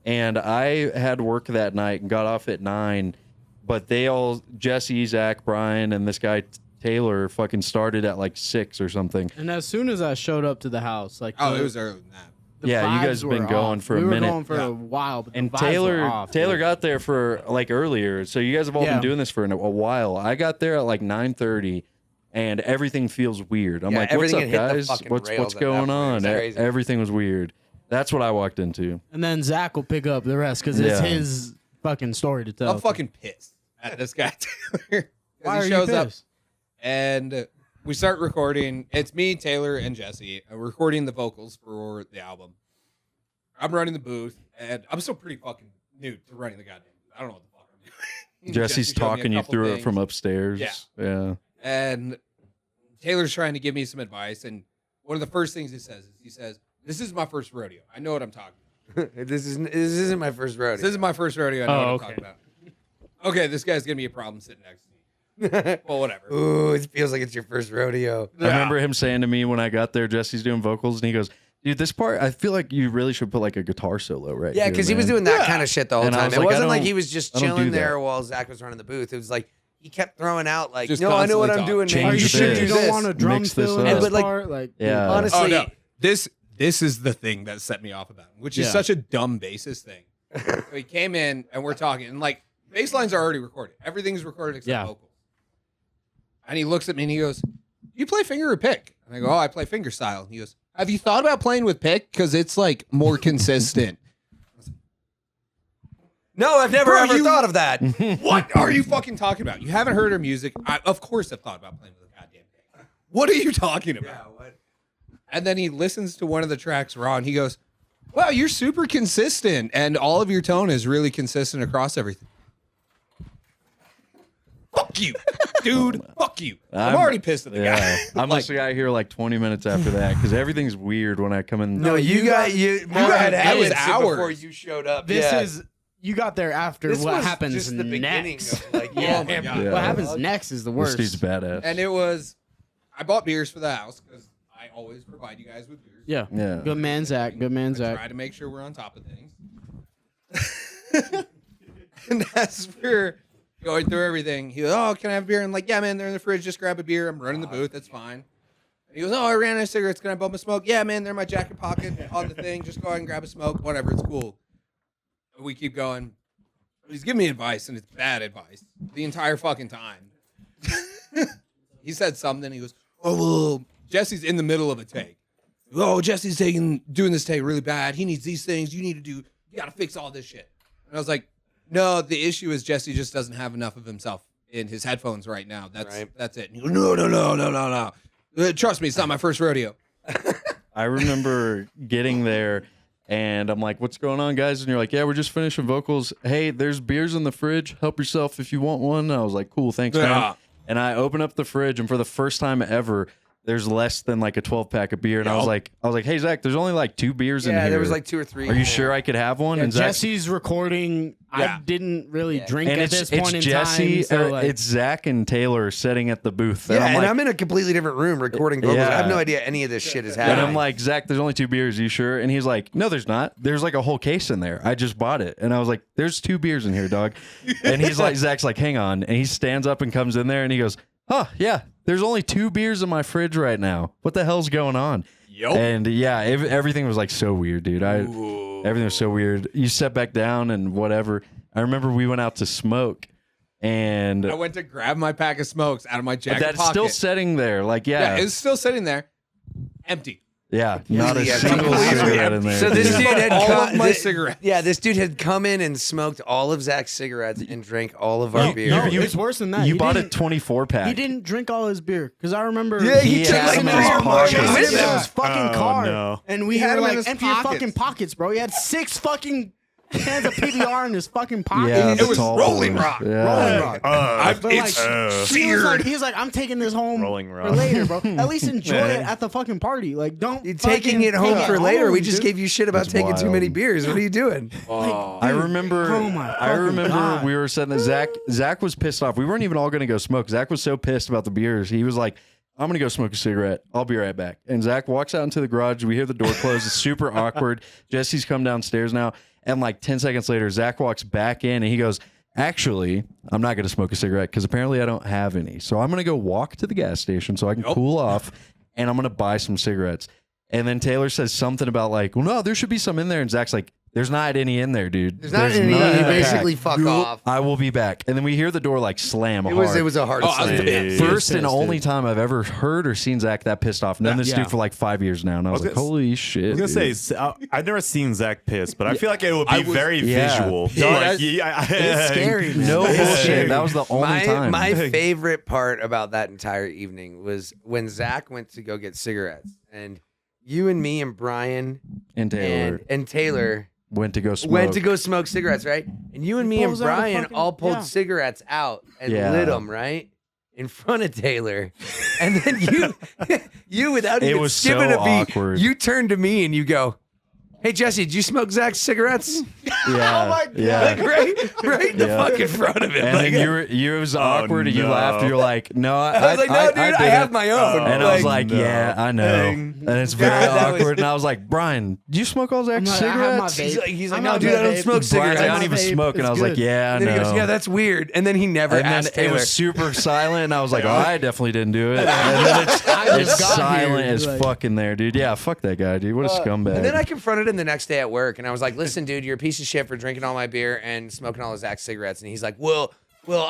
And I had work that night and got off at 9. But Jesse, Zach, Bryan, and this guy Taylor fucking started at like 6 or something. And as soon as I showed up to the house, like Oh, it was earlier than that. the Yeah, you vibes guys have been were going off. for a we minute. were going for Yeah. a while, but And the vibes were off, Taylor dude. got there for like earlier. So you guys have all Yeah. been doing this for a while. I got there at like 9:30, and everything feels weird. I'm Yeah, like, what's everything up, had hit the guys? fucking What's rails at that going point. It on? was crazy. Everything was weird. That's what I walked into. And then Zach will pick up the rest because it's Yeah. his fucking story to tell. I'm fucking pissed at this guy Taylor. Why He are shows you up pissed? and we start recording. It's me, Taylor, and Jesse. And we're recording the vocals for the album. I'm running the booth, and I'm still pretty fucking new to running the goddamn booth. I don't know what the fuck I'm doing. Jesse's Jesse showed me a talking you couple through it things. from upstairs. Yeah. And Taylor's trying to give me some advice. And one of the first things he says, "This is my first rodeo. I know what I'm talking about. This isn't my first rodeo. This is my first rodeo. I know Oh, what I'm okay. talking about." Okay, this guy's gonna be a problem sitting next to me. Well, whatever. Ooh, it feels like it's your first rodeo. I remember him saying to me when I got there, Jesse's doing vocals, and he goes, dude, this part, I feel like you really should put like a guitar solo right Yeah, here, because he was man." doing that kind of shit the whole And I time. was It like, I wasn't like don't- he was just I don't do chilling that. there while Zach was running the booth. It was like he kept throwing out like, Just no, I know what I'm constantly doing. talking. Man. Change You should this. do You don't this. want a drum Mix this fill in up. this But, like, part? Like, Yeah. Honestly, Oh no, this is the thing that set me off about him, which is Yeah. such a dumb bassist thing. So he came in and we're talking, and like bass lines are already recorded. Everything's recorded except Yeah. vocals. And he looks at me and he goes, "You play finger or pick?" And I go, "Oh, I play finger style." And he goes, "Have you thought about playing with pick? Because it's like more consistent." no, I've never Bro, ever you- thought of that. What are you fucking talking about? You haven't heard her music? I, of course, I've thought about playing with a goddamn pick. What are you talking about? And then he listens to one of the tracks raw and he goes, "Wow, you're super consistent, and all of your tone is really consistent across everything." Fuck you, dude. Fuck you. I'm already pissed at the Yeah. guy. I'm listening out here like 20 minutes after that because everything's weird when I come in. No, you got got- had it was hours hours. before you showed up. this Yeah. is you got there after This what was happens just the beginning next. of like, Yeah. Oh my God. Yeah. What happens next is the This worst. dude's badass. And it was, I bought beers for the house because I always provide you guys with beers. Yeah. Yeah. Good man, Zach. Good man, I Zach. try to make sure we're on top of things. And as we're going through everything, he goes, "Oh, can I have a beer?" I'm like, "Yeah, man, they're in the fridge. Just grab a beer. I'm running the booth. That's fine." And he goes, "Oh, I ran out of cigarettes. Can I bum a smoke?" "Yeah, man, they're in my jacket pocket on the thing. Just go ahead and grab a smoke. Whatever, it's cool." We keep going. He's giving me advice, and it's bad advice the entire fucking time. He said something. He goes, "Oh, well, Jesse's in the middle of a take. Oh, Jesse's doing this take really bad. He needs these things. You got to fix all this shit." And I was like, No, the issue is Jesse just doesn't have enough of himself in his headphones right now. That's it. And he goes, no. Trust me, it's not my first rodeo. I remember getting there and I'm like, what's going on, guys? And you're like, yeah, we're just finishing vocals. Hey, there's beers in the fridge. Help yourself if you want one. And I was like, cool, thanks, man. And I open up the fridge, and for the first time ever, there's less than like a 12-pack of beer. And I was like, hey, Zach, there's only like 2 beers in here. Yeah, there was like 2 or 3. Are you sure I could have one? Yeah, and Zach, Jesse's recording. I didn't really drink and at this point in Jesse, time. So like, it's Zach and Taylor sitting at the booth. Yeah, and I'm in a completely different room recording vocals. I have no idea any of this shit is happening. And I'm like, Zach, there's only 2 beers. Are you sure? And he's like, no, there's not. There's like a whole case in there. I just bought it. And I was like, there's 2 beers in here, dog. And he's like, Zach's like, hang on. And he stands up and comes in there and he goes, huh, yeah, there's only 2 beers in my fridge right now. What the hell's going on? And yeah, everything was like so weird, dude. Everything was so weird. You step back down and whatever. I remember we went out to smoke, and I went to grab my pack of smokes out of my jacket that's pocket. still sitting there. Like, Yeah, it's still sitting there, empty. Yeah, not a single cigarette in there. So this dude had all of my cigarettes. Yeah, this dude had come in and smoked all of Zach's cigarettes and drank all of our beer. no, it's worse than that. You He bought a didn't- 24-pack. He didn't drink all his beer because I remember. Yeah, he took had like them 3 in his or 4 pockets. with With him. his fucking car, no. and we He had were them in like, his empty your pockets. fucking pockets, bro. He had 6 fucking cans of PBR in his fucking pocket. Yeah, It the was tall Rolling boys. Rock. Yeah. Rolling Rock. But, like, It's he was like, I'm taking this home Rolling for Rock. later, bro. At least enjoy Yeah. it at the fucking party. Like, don't You're fucking taking it home take for later. We home, just dude. gave you shit about That's taking too wild. many beers. What are you doing? I remember. Oh my I fucking remember God. we were sitting there. Zach was pissed off. We weren't even all gonna go smoke. Zach was so pissed about the beers. He was like, "I'm gonna go smoke a cigarette. I'll be right back." And Zach walks out into the garage. We hear the door close. It's super awkward. Jesse's come downstairs now, and like 10 seconds later, Zach walks back in and he goes, "Actually, I'm not gonna smoke a cigarette because apparently I don't have any. So I'm gonna go walk to the gas station so I can cool off, and I'm gonna buy some cigarettes." And then Taylor says something about like, "Well, no, there should be some in there." And Zach's like, "There's not any in there, dude. There's not any. none in You the basically pack. fuck off. I will be back." And then we hear the door like slam It hard. was a hard Oh, I was slam. pissed. First and pissed, only dude. time I've ever heard or seen Zach that pissed off. Known this Yeah. dude for like 5 years now, and I was was like, gonna- "Holy shit!" I was gonna dude. say I've never seen Zach piss, but I feel like it would be I was- very Yeah. visual. Dude, Like, It's scary, man. no It's bullshit. scary. That was the only time. My favorite part about that entire evening was when Zach went to go get cigarettes, and you and me and Bryan and Taylor and Taylor went to go smoke. went to go smoke cigarettes, right? And you and me and pulls out a Bryan fucking- all pulled yeah. cigarettes out and Yeah. lit them, right? In front of Taylor. And then you without It even was skipping so a beat, awkward. you turn to me and you go, "Hey, Jesse, did you smoke Zach's cigarettes?" Yeah, Oh my God. yeah. Like right in the Yeah. fucking front of him. And Like, then it was awkward, and you no. laughed. And you're like, "No, I was like, "No, dude, I did have it." my own." And I was like, no. "Yeah, I know." Dang. And it's very God, that was- awkward. And I was like, "Brian, do you smoke all Zach's I'm like, I have my cigarettes?" vape. he's like, I'm "No, not dude, I don't vape. smoke Brian's cigarettes." like, "I don't even Vape smoke." And is I was like, good. "Yeah, I And then he know." goes, "Yeah, that's weird." And then he never And then asked it Taylor. was super silent, and I was like, "Oh, I definitely didn't do it." And then it's I just got silent here, as like- fucking there, dude. Yeah, fuck that guy, dude. What a scumbag. And then I confronted him the next day at work, and I was like, "Listen, dude, you're a piece of shit for drinking all my beer and smoking all of Zach's cigarettes." And he's like, Well,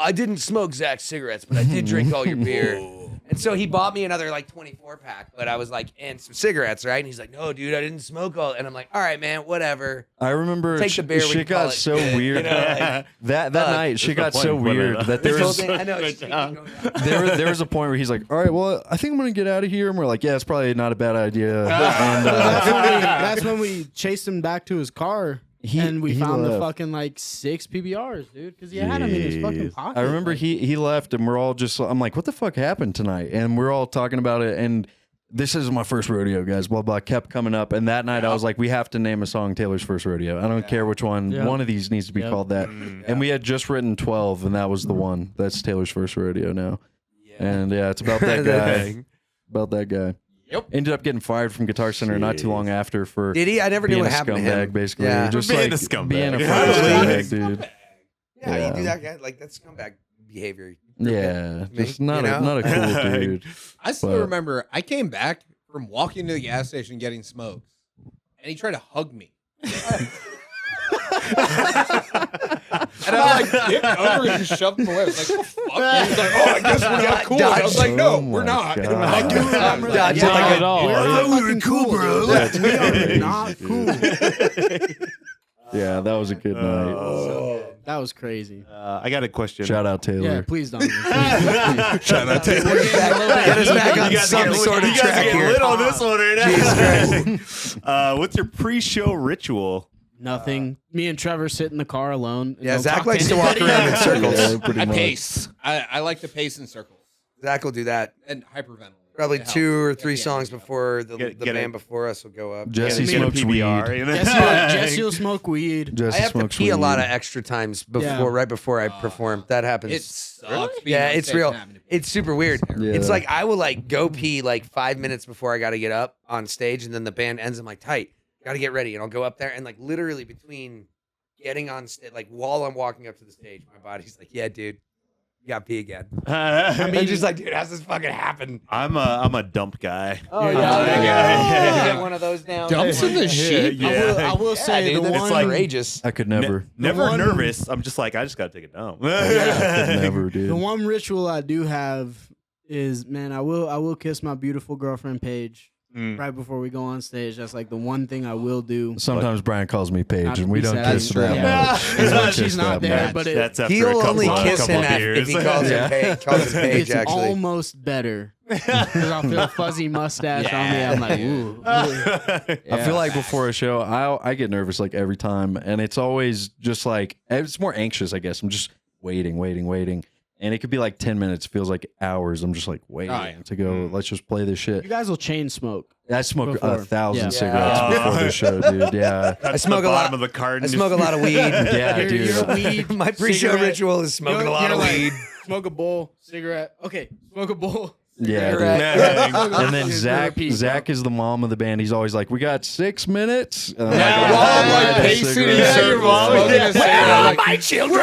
I didn't smoke Zach's cigarettes, but I did drink all your beer." And so he bought me another like 24-pack, but I was like, "And some cigarettes, right?" And he's like, "No, dude, I didn't smoke all." And I'm like, "All right, man, whatever." I remember Take the beer, we shit can call got it so good, weird. you know, like, that night, shit got the so point, put it weird up. that there This whole was thing, I know. Good it's job. going down. there was a point where he's like, "All right, well, I think I'm gonna get out of here," and we're like, "Yeah, it's probably not a bad idea." And That's when we chased him back to his car. And we found the left. fucking like 6 PBRs, dude, because he had them in his fucking Jeez. pocket. I remember like, he left, and we're all just, I'm like, "What the fuck happened tonight?" And we're all talking about it, and this is my first rodeo, guys. Blah blah kept coming up, and that night I was like, "We have to name a song Taylor's first rodeo. I don't care which one. Yeah. One of these needs to be Yep. called that." And we had just written 12, and that was the one. That's Taylor's first rodeo now. And yeah, it's about that guy. About that guy. Yep. Ended up getting fired from Guitar Center not too long after for Did he? I never knew being what a happened to scumbag, him. basically. Yeah. Just Being like a scumbag. being a Yeah. fucking Yeah. scumbag, dude. Yeah, Yeah. you do that guy like that's scumbag behavior. Yeah, Me, just not you a know? not a cool dude. I still But- remember I came back from walking to the gas station getting smokes, and he tried to hug me. And I like dipped over and just shoved him away. I was like, "What the fuck?" And he's like, "Oh, I guess we're not cool." And I was like, "No, Oh we're my not." God. And I'm like, Dodge Not like at all. We're Yeah. fucking cool, bro. That's We are crazy, not cool. Yeah, that was a good night. That was crazy. I got a question. Shout out Taylor. Yeah, please don't. Shout out to Get us back on some sort of you guys track get here. lit on this one right now. Jesus What's your pre-show ritual? Nothing. Me and Trevor sit in the car alone. and Yeah, don't Zach talk likes to walk anybody. around in circles. Yeah, pretty I much. pace. I like to pace in circles Zach will do that. and hyperventilate. Probably It helps. 2 or 3 Yeah, songs yeah. before the Get band it. before us will go up. Jesse Get a smokes weed. PBR, you know? Jesse will smoke weed. Jesse I have to smokes pee a lot weed. of extra times before, Yeah. right before I perform. That happens. It sucks. being Yeah, on it's stage real. and having to pee. It's super weird. Yeah. It's like I will like go pee like 5 minutes before I got to get up on stage, and then the band ends. I'm like, tight, got to get ready, and I'll go up there, and like literally between getting on stage, like while I'm walking up to the stage, my body's like, yeah, dude, you got to pee again. I I'm just like, dude, how's this fucking happen? I'm a dump guy. Oh yeah. Get one of those down. Dumps in the sheet. Yeah. I will say dude, the that's one. courageous. I could never. Never one- nervous. I'm just like, I just gotta take a dump. I could never, The dude. one ritual I do have is, man, I will kiss my beautiful girlfriend Paige Mm. right before we go on stage. That's like the one thing I will do. Sometimes Brian calls me Paige, Not and to we be don't sad. kiss That's that true. Yeah. much. We It's don't when kiss she's not that there, much. but it, That's after a He'll couple, only kiss couple him beers. if he calls him Paige. Calls him Paige, it's actually. almost better because I'll feel a fuzzy mustache on me. I'm like, ooh. I feel like before a show, I get nervous like every time, and it's always just like it's more anxious. I guess I'm just waiting, and it could be like 10 minutes. Feels like hours. I'm just like waiting Oh, yeah. to go. Let's just play this shit. You guys will chain smoke. I smoke Before. 1,000 Yeah. cigarettes Yeah. before the show, dude. Yeah, I smoke a bottom lot. of the carton. I smoke a lot of weed. yeah, Your- dude. your weed, My pre-show cigarette. ritual is smoking a lot You're of like, weed. Smoke a bowl, cigarette. Okay, smoke a bowl. Yeah, dude. Yeah. And then Zach Repeat, Zach is the mom of the band. He's always like, "We got 6 minutes." And I'm like, Yeah, "All while I'm right, like a pacing in cigarette." circles, smoking a cigarette, I'm like, children.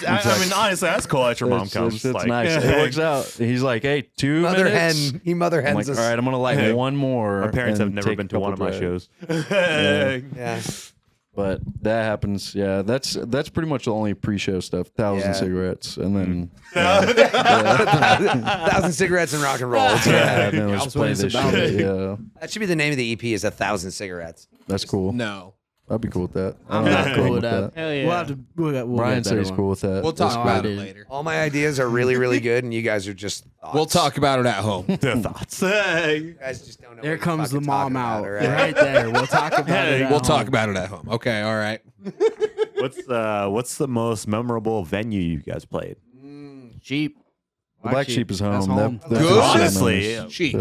I mean, honestly, that's cool that your mom It's- comes. It's like, nice. It works out. He's like, "Hey, 2 Mother minutes." hen. He mother I'm hens like, us. "All right, I'm gonna light Hey, one more." My parents have and never take been a to one of couple my drags. shows. Yeah. But that happens. Yeah, that's pretty much the only pre-show stuff. 1,000 Yeah. cigarettes, and then 1,000 cigarettes and rock and roll. yeah, and then let's That's play what it's this about. shit. Yeah, That should be the name of the EP. Is 1,000 cigarettes. that's cool. no. I'd be cool with that. I'm I'd not be cool with that. Hell yeah. We'll have to. We'll Brian get said better he's one. cool with that. We'll talk That's about cool. it dude. later. All my ideas are really, really good, and you guys are just thoughts. We'll talk about it at home. The thoughts. You guys just don't know. There what you're comes the fucking mom talking out about, all right there. We'll talk about it. at We'll talk home. about it at home. Okay, all right. What's the most memorable venue you guys played? Sheep. The Black Sheep is That's home. home. That Good. feels so Honestly, nice. Sheep.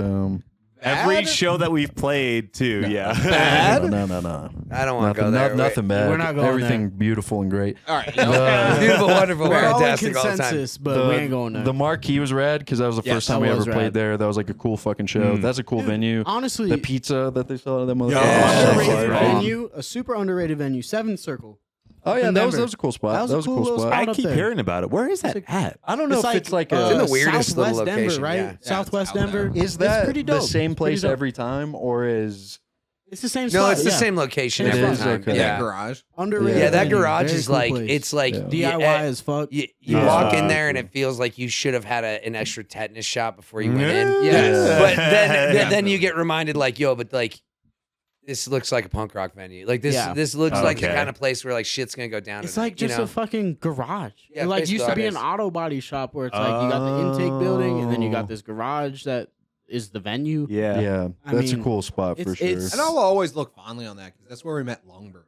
Every Bad? show that we've played, too. Yeah. Bad? No. I don't want to go Nothing, there. nothing bad. We're not going Everything beautiful and great. All right. You know, The, Beautiful, wonderful, We're all in fantastic all the time. consensus, but we ain't going there. the marquee was rad because that was the Yes, first time that we ever was played rad. there. That was like a cool fucking show. That's a cool venue. Honestly, The pizza that they sell at that motherfucker. Yeah. underrated Yeah. venue, a super underrated venue, Seventh Circle. Oh yeah, in that was Denver. a cool spot. That was a cool little spot. I up keep there. hearing about it. Where is that at? I don't know if it's like a. It's in the weirdest little Southwest Denver, location, right? yeah. Southwest Yeah, it's out Denver. Is that it's pretty the dope. same place Pretty dope. every time, or is It's the same No, spot. it's the yeah. same location It every is, time. okay. that Yeah. garage. Underrated. Yeah, that venue. garage Very is cool like place. it's like Yeah. DIY as fuck. You Yeah. walk in there and it feels like you should have had an extra tetanus shot before you went in. Yes. But then you get reminded like, yo, but like this looks like a punk rock venue. Like this Yeah. this looks like the Okay. kind of place where like shit's gonna go down. It's tonight, like just you know? a fucking garage. Yeah, It like used to be an basically. auto body shop where it's like you got the intake building and then you got this garage that is the venue. Yeah. yeah, I that's a mean, cool spot for it's- sure. it's- And I'll always look fondly on that because that's where we met Longburn.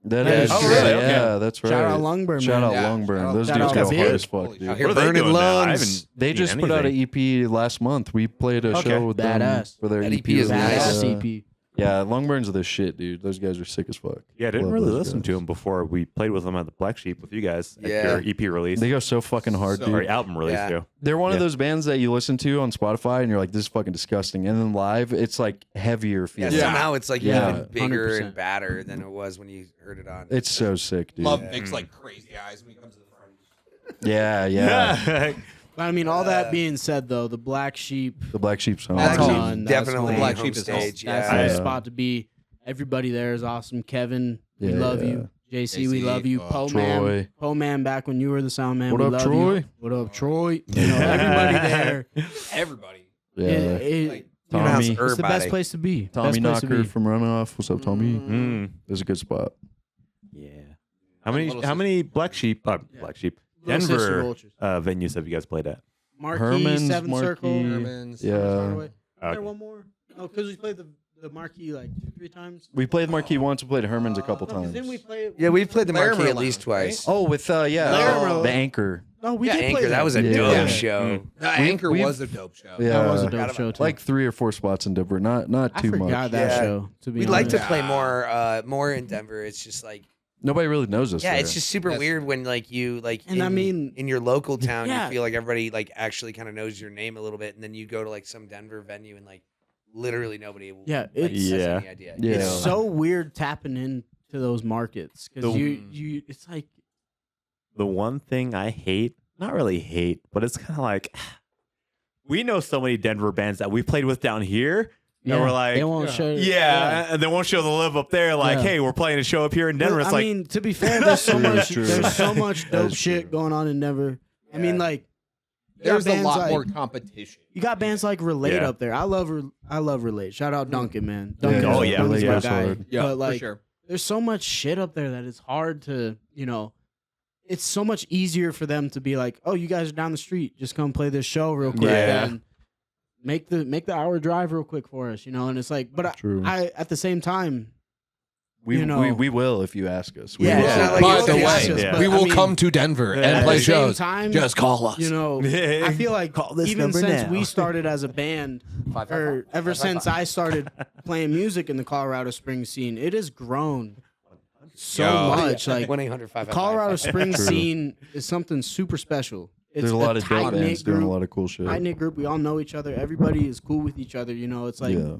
That Yeah, is, oh, true. really? Yeah, Okay. that's right. Shout out Lungburn, Shout man. out Yeah, Longburn. shout out- Those shout dudes out go Big. hard as fuck, Holy dude. shit. Here What are they burning doing now? I lungs. haven't They seen just put out an anything. EP last month. We played a Okay. show with them Badass. for their That EP. EP is release. nice. Badass CP. Yeah, Longburn's the shit, dude. Those guys are sick as fuck. Yeah, I didn't Love really those listen to guys. him before we played with him at the Black Sheep with you guys at Yeah. your EP release. They go so fucking hard, So- dude. or album release, Yeah. too. They're one of Yeah. those bands that you listen to on Spotify and you're like, this is fucking disgusting. And then live, it's like heavier Yeah, feeling. somehow it's like Yeah. even bigger 100%. and badder than it was when you heard it on. It's so sick, dude. Love Vic's like crazy eyes when he comes to the front. Yeah, yeah. But I mean, all that being said, though, the Black Sheep. The Black Sheep's home. That's Black home. Sheep Fun. That's definitely home. Black home Sheep is home. stage. That's Yeah. the Yeah. spot to be. Everybody there is awesome. Kevin, we Yeah. love you. JC, we JC, love you. Poe Troy. Man, Poe Man, back when you were the sound man. What we up, love Troy? You. What up, Troy? You know, everybody there. Everybody. Yeah. It- Like, Tommy, It's the best place to be. Tommy Best place to Knocker be. from Runoff. What's up, Tommy? Mm. There's a good spot. Yeah. How many Black Sheep Little Sister Denver Vultures. Venues have you guys played at? Marquee, Herman's, Seventh Marquee. Circle. Herman's. Yeah. Is there Okay. one more? No, because we played the Marquee like 2-3 times. We played Marquee once. We played Herman's a couple No, 'cause times. Then we played. Yeah, we've played the Larimer Marquee at Lounge, least twice. Oh, with Larimer. the Anchor. No, we Yeah, did Anchor, play that was a Yeah. dope Yeah. show. The Anchor we've- was a dope show. Yeah, That was a Forgot dope show about too. like 3 or 4 spots in Denver. Not I too forgot much. that Yeah. show. To be We'd like to honest. play more in Denver. It's just like, Nobody really knows us. yeah, there. it's just super That's- weird when like you like And I mean- in your local town Yeah. you feel like everybody like actually kind of knows your name a little bit, and then you go to like some Denver venue and like literally nobody Yeah, like, it's- has Yeah. any idea. Yeah. It's so weird tapping into those markets because The- you it's like The one thing I hate, not really hate, but it's kind of like we know so many Denver bands that we played with down here. And we're like, they won't show. yeah, and they won't show the live up there. Like, Yeah. hey, we're playing a show up here in Denver. Well, It's I like, mean, to be fair, there's so True, much. true. There's so much That dope is shit true. going on in Denver. I mean, Yeah. like There's a bands lot like- more competition. you got bands like Relate Yeah. up there. I love Relate. Shout out Duncan, man. Duncan, Oh, yeah. Duncan's my Relate guy. goes hard. Yeah, But like, for sure. there's so much shit up there that it's hard to, it's so much easier for them to be like, oh, you guys are down the street, just come play this show real quick Yeah. and make the hour drive real quick for us, and it's like, but True. I at the same time, we will if you ask us. We Yeah, will. it's not like By you the can way, ask us, Yeah. but, we I will mean, come to Denver Yeah. and At play the same shows. time, Just call us. I feel like Call this even number since now. we started as a band, or ever since I started playing music in the Colorado Springs scene, it has grown so Yo. much. Like 1-800-555-5555. Colorado Springs True. scene is something super special. It's There's a lot of dope tight-knit bands doing a group, lot of cool shit. tight-knit group. We all know each other. Everybody is cool with each other. It's like Yeah.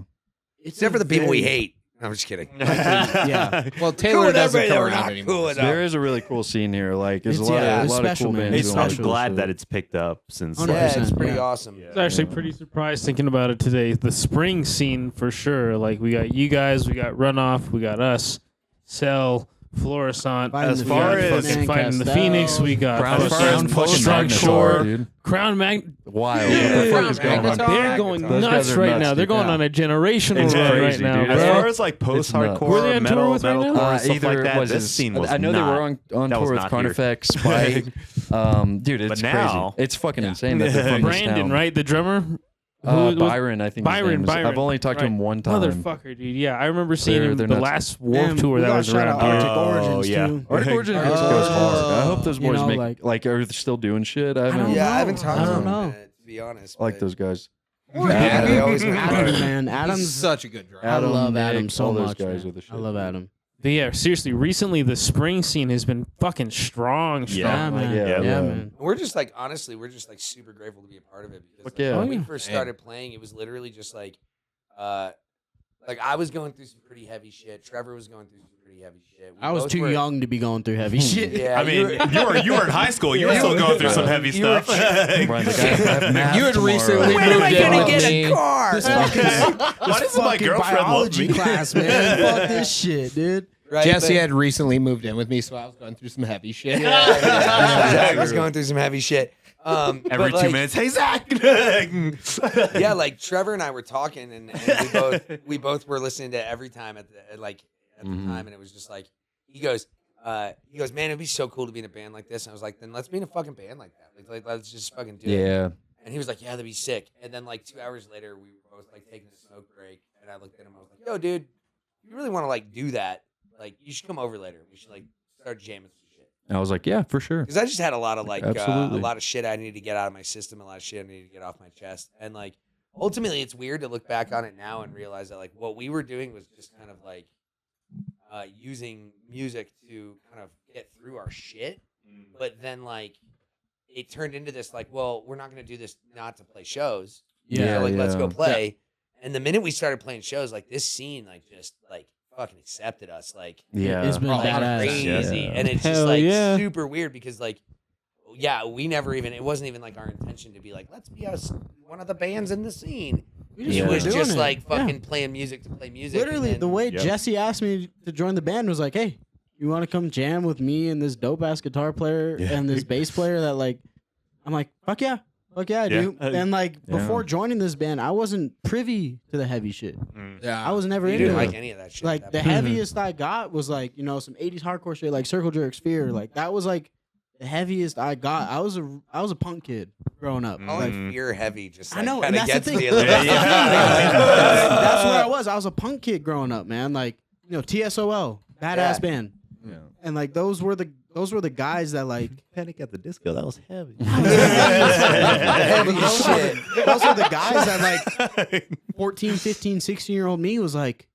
it's Except for the people we very- hate. No, I'm just kidding. Yeah. Well, Taylor with doesn't everybody come that we're around not anymore. cool with. There is a really cool scene here. Like, there's a It's- lot yeah, of it's lot of special, cool man. bands. it's, doing a lot I'm of cool glad shit. that it's picked up since. 100%. Yeah, it's pretty Yeah. awesome. Yeah. I was actually pretty surprised thinking about it today. The spring scene for sure. Like we got you guys, we got Runoff, we got us, Cell, Florissant. Fighting As the far Phoenix, as man, Fighting the Castell. Phoenix, we got Crown As far Crown as fucking Structure, Magnetar, dude. Crown Mag. Wild. Yeah. What the fuck Crown is going on? Magnetar. They're going Those guys nuts are right nuts, now. They're dude. going Yeah. on a generational It's run crazy, right now, dude. As bro. far as like post-hardcore, Were they on tour with right now? metalcore, and stuff either like that, was this his- scene was I know not. they were on that tour was with not here. Carnifex, Spike. Dude, it's But now- crazy. It's fucking Yeah. insane that they're from this Brandon, town. right? The drummer. Who was- Byron, I think. his Byron, name is. Byron. I've only talked to him Right. one time. Motherfucker, dude. Yeah, I remember seeing They're- him they're the nuts. last Warped Damn, Tour we that gotta was shout around out here. Arctic Origins, yeah. too. Arctic Origins goes hard. I hope those You boys know, make like are they still doing shit? I don't haven't. Yeah, know. I haven't talked I to don't them, know. to be honest. I like but- those guys. Yeah, they always make Adam, fun. man, He's Adam's. such a good drummer. I love Nick, Adam so all those much. guys man. are the shit. I love Adam. But yeah, seriously, recently the spring scene has been fucking strong. Yeah. Like, man. yeah, Yeah, yeah. man. We're just like, honestly, we're just like super grateful to be a part of it because Fuck like, yeah. when we Oh, yeah. first started playing, it was literally just like I was going through some pretty heavy shit. Trevor was going through some pretty heavy shit. We I was both too were- young to be going through heavy shit. Yeah, I mean, you were in high school. You were still going through some heavy You were stuff. Brian, the guy have math You had tomorrow. recently when am I moved in gonna with get me. a car? This fucking, Why doesn't my fucking girlfriend love biology me? class, man. Fuck this shit, dude. Right, Jesse but- had recently moved in with me, so I was going through some heavy shit. Zach was going through some heavy shit. Every but, 2 like, minutes, hey Zach. Yeah, like Trevor and I were talking, and we both were listening to Every Time at the time, and it was just like he goes, man, it'd be so cool to be in a band like this. And I was like, then let's be in a fucking band like that. Like let's just fucking do it. Yeah. And he was like, yeah, that'd be sick. And then like 2 hours later, we were both like taking a smoke break, and I looked at him. I was like, yo, dude, if you really want to like do that, like you should come over later. We should like start jamming some shit. And I was like, yeah, for sure. Because I just had a lot of like a Absolutely. lot of shit I needed to get out of my system, a lot of shit I needed to get off my chest, and like ultimately, it's weird to look back on it now and realize that like what we were doing was just kind of like using music to kind of get through our shit, but then like it turned into this like, well, we're not going to do this not to play shows. Yeah, So, like let's go yeah. play. And the minute we started playing shows, like this scene, like just like fucking accepted us, like Yeah. It's been like, badass. crazy, Yeah. and it's Hell just like yeah. super weird because like, yeah, we never even. It wasn't even like our intention to be like, let's be one of the bands in the scene. We just It were was doing just it. like Yeah. fucking playing music to play music. Literally, and the then- way Yep. Jesse asked me to join the band was like, hey, you want to come jam with me and this dope ass guitar player and this bass player that like, I'm like, fuck yeah, Fuck yeah, I Yeah. do. And like Yeah. before joining this band, I wasn't privy to the heavy shit. Yeah. I was never You into didn't it. like any of that shit. Like at the that point. heaviest I got was like, you know, some 80s hardcore shit like Circle Jerk, Sphere. Like that was like the heaviest I got. I was a punk kid growing up. Calling Like, fear heavy just I like, know, kind and of that's the gets thing. me a little. that's where I was. I was a punk kid growing up, man. Like, you know, TSOL, badass Yeah. band. Yeah. And like those were the guys that like Panic at the Disco. That was heavy. Heavy shit. those were the guys that like 14, 15, 16-year-old me was like,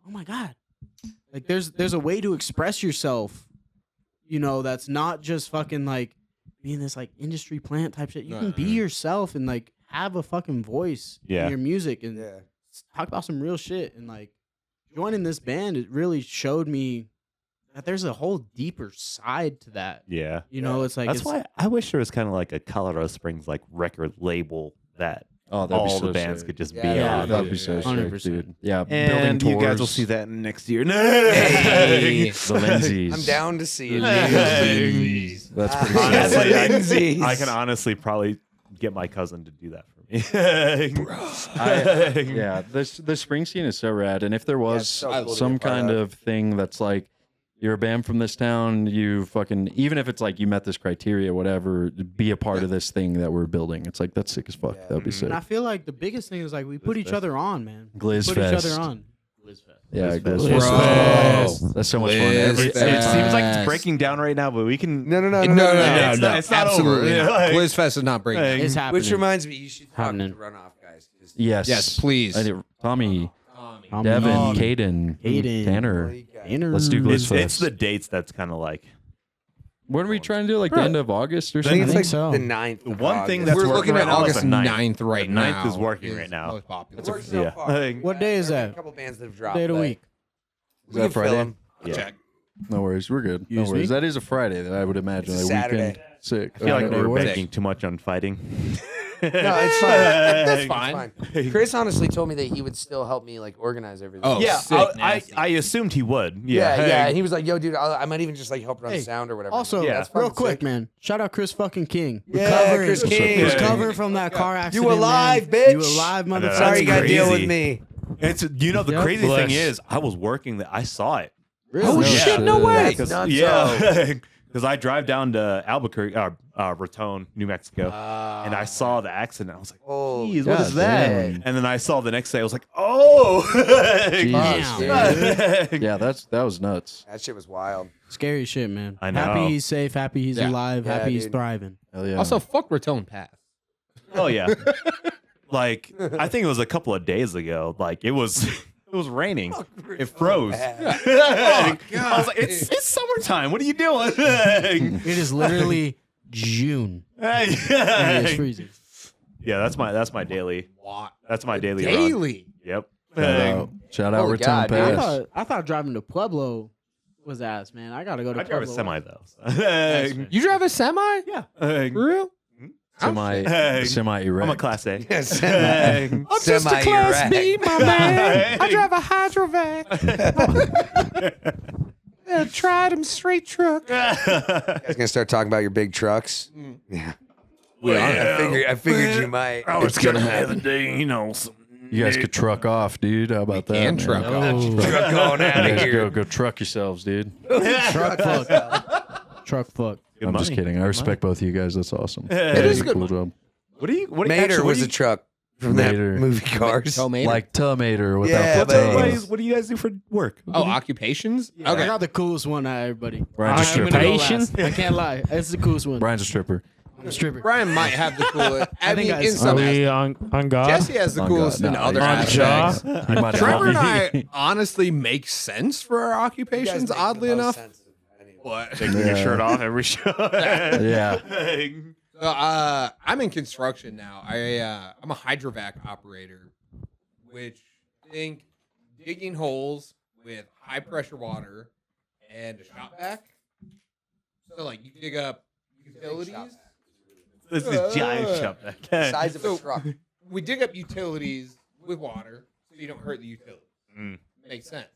oh my God. Like there's a way to express yourself, you know, that's not just fucking like being this like industry plant type shit. You can be yourself and like have a fucking voice Yeah. in your music and Yeah. talk about some real shit. And like joining this band, it really showed me that there's a whole deeper side to that. Yeah. You know, it's like That's it's, why I wish there was kind of like a Colorado Springs like record label that Oh, that'd be all so the bands sick. could just be Yeah, on. That'd be so sick, 100%. dude. Yeah, And building you guys will tours. see that next year. Hey. The Lindsays. I'm down to see it. That's pretty That's sick. a Lindsay's. I can honestly probably get my cousin to do that for me. Yeah, the spring scene is so rad. And if there Yeah, was it's so cool to be a some part kind of. of thing that's like, you're a band from this town, you fucking, even if it's like you met this criteria, whatever, be a part of this thing that we're building. It's like, that's sick as fuck. Yeah. That'd be sick. and I feel like the biggest thing is like we put each other on, man. We Glizz put each Fest. other on. Yeah, Glizz Glizz Fest. Fest. That's so much fun. Glizz It seems like it's breaking down right now, but we can. No. It's not Absolutely over. not. Like- Blizz Fest is not breaking. Like- It's happening. Which reminds me, you should talk to Happening. Runoff guys. 'cause Yes. Yes, please. I did- Tommy, Tommy. Devin, Oh, Caden, Caden. Tanner. Tanner. Let's do Glizz It's Fest. the dates that's kind of like When are we trying to do? Like the end of August or I think something? it's think like so. the 9th. of one thing August. that's We're working looking right at now is August the 9th right The now. 9th is working right now. Most popular. It's working so Yeah. far. Like- What day is There's that? A couple bands that have dropped. Day of the but week. Is we that can fill Friday? 'em. Yeah. Check. No worries, we're good. No Excuse worries. me? That is a Friday that I would imagine. It's a Like Saturday. weekend. Sick. I feel like Saturday we're works. banking too much on fighting. No, it's fine. That's It's fine. fine. Chris honestly told me that he would still help me like organize everything. Oh, Yeah, sick, I nasty. assumed he would. yeah. Yeah, And he was like, "Yo, dude, I might even just like help run Hey, sound or whatever." Also, Yeah. That's real fucking quick, sick. man. Shout out Chris fucking King. Yeah, Chris King. Recovering from that car accident. You alive, man. bitch? You alive, know, motherfucker? that's Sorry, you got to deal crazy. with me. It's the Yep. crazy Bless. thing is I was working that I saw it. Really? Oh, shit, no way. That's nuts. Yeah, because I drive down to Albuquerque, Raton, New Mexico, and I saw the accident. I was like, Oh, "Geez, what is God that?" damn. And then I saw the next day. I was like, "Oh, Jesus, Damn. dude. Yeah, that was nuts. that shit was wild. Scary shit, man. I know. Happy he's safe. Happy he's Yeah. alive. Yeah, happy he's dude. thriving. Hell yeah. Also, fuck Raton Pass. Oh yeah." Like I think it was a couple of days ago. Like it was raining. It froze. I was like, "It's summertime. What are you doing?" It is literally June. And it's freezing. Yeah, that's my daily. What? That's my daily. Run. Daily. Yep. Shout out Oh, Return God, dude. Pass. I thought driving to Pueblo was ass, man. I gotta go to I drive a Pueblo. semi though. So. You drive a semi? Yeah. For real? Semi erect. I'm a class A. Yes. I'm just a class B, my man. I drive a hydrovac. Yeah, tried him straight truck. You guys gonna start talking about your big trucks? Yeah. Well, I figured you might. I was gonna have a day, you know. You guys could truck off, dude. How about that? And man? truck off. Truck going out You of guys here. go truck yourselves, dude. Truck fuck. Truck fuck. I'm just kidding. I respect both of you guys. That's awesome. It is Cool good. job. What do you? What Mater was a truck from that Mater. movie Cars. Tomato. Like Tomater without Yeah, the but- toes. What do you guys do for work? Oh, occupations? I Okay. got the coolest one out of everybody. Brian's a I'm stripper. gonna go Occupation? last. I can't lie. It's the coolest one. Brian's a stripper. Stripper. Brian might have the coolest. I think mean, I in saw Are some we aspects. on God? Jesse has the On coolest God. in No, other on aspects. Jaw? He might Trevor and have I honestly make sense for our occupations, oddly enough. But Taking your shirt off every show. Yeah. I'm in construction now. I'm a hydrovac operator, which think digging holes with high pressure water and a shop vac. So like you dig up utilities. This is giant shop. Size of a So- truck. We dig up utilities with water so you don't hurt the utility. Mm. Makes sense.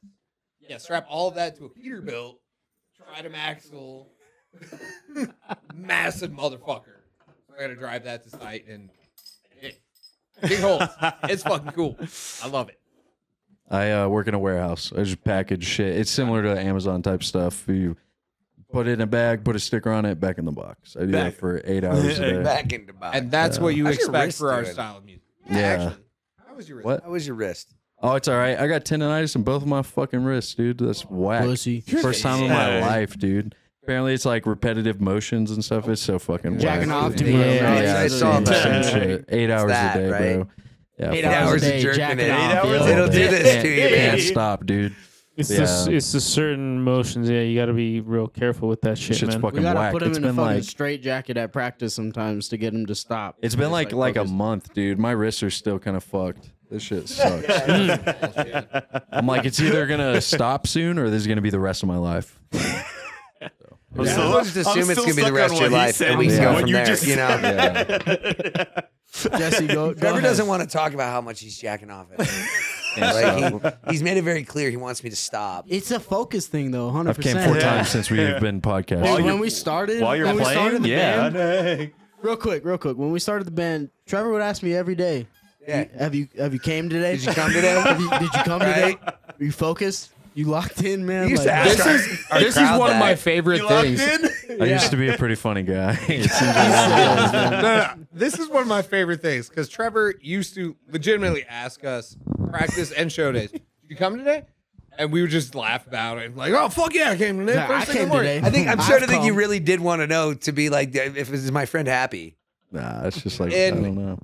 Yeah, strap all of that to a Peterbilt, tridem axle, massive motherfucker. So I I gotta drive that to site and big holes. It's fucking cool. I love it. I work in a warehouse. I just package shit. It's similar to Amazon type stuff. You put it in a bag, put a sticker on it, back in the box. I do that for 8 hours a day. Back into box. And that's what you How's your expect wrist for our doing? style of music. Yeah. Actually, how was your wrist? What? How was your wrist? Oh, it's all right. I got tendonitis in both of my fucking wrists, dude. That's whack. Pussy. First time in my life, dude. Apparently, it's like repetitive motions and stuff. It's so fucking Jacking whack. off to dude. me. Yeah, I it's saw the that. same shit. 8 hours that, a day, right? bro. Yeah, 8 fuck. hours a of day, jerking jacking it. off. 8 hours? yo. It'll do this to you, Can't man. stop, dude. It's Yeah. the certain motions. Yeah, you got to be real careful with that shit, Shit's man. fucking We gotta whack. put him It's in a been fucking like straight jacket at practice sometimes to get him to stop. it's been Just, like a focus. month, dude. My wrists are still kind of fucked. This shit sucks. I'm like, it's either gonna stop soon or this is gonna be the rest of my life. I'm Yeah. still- We'll just assume I'm it's still gonna be the stuck rest on of your what he life, said. and we can Yeah. go What from you there. just You know, Yeah. Jesse, go. Trevor ahead. doesn't want to talk about how much he's jacking off at. Like he's made it very clear he wants me to stop. It's a focus thing, though. 100%. I've came 4 times since we've been podcasting. While Dude, you're- when we started, While you're when we started playing, the yeah. band, real quick. When we started the band, Trevor would ask me every day, Yeah. Have you came today? Did you come today? Did you come today? Right? Are you focused? You locked in, man? We used to Like, ask our This is crowd one of my that. favorite things. I used to be a pretty funny guy. It seems like No. This is one of my favorite things because Trevor used to legitimately ask us practice and show days. Did you come today? And we would just laugh about it, like, "Oh fuck yeah, I came today." Yeah, First I thing in came the morning." today. I think I'm I've starting to think you come. really did want to know to be like, if is my friend happy? nah, it's just like And- I don't know.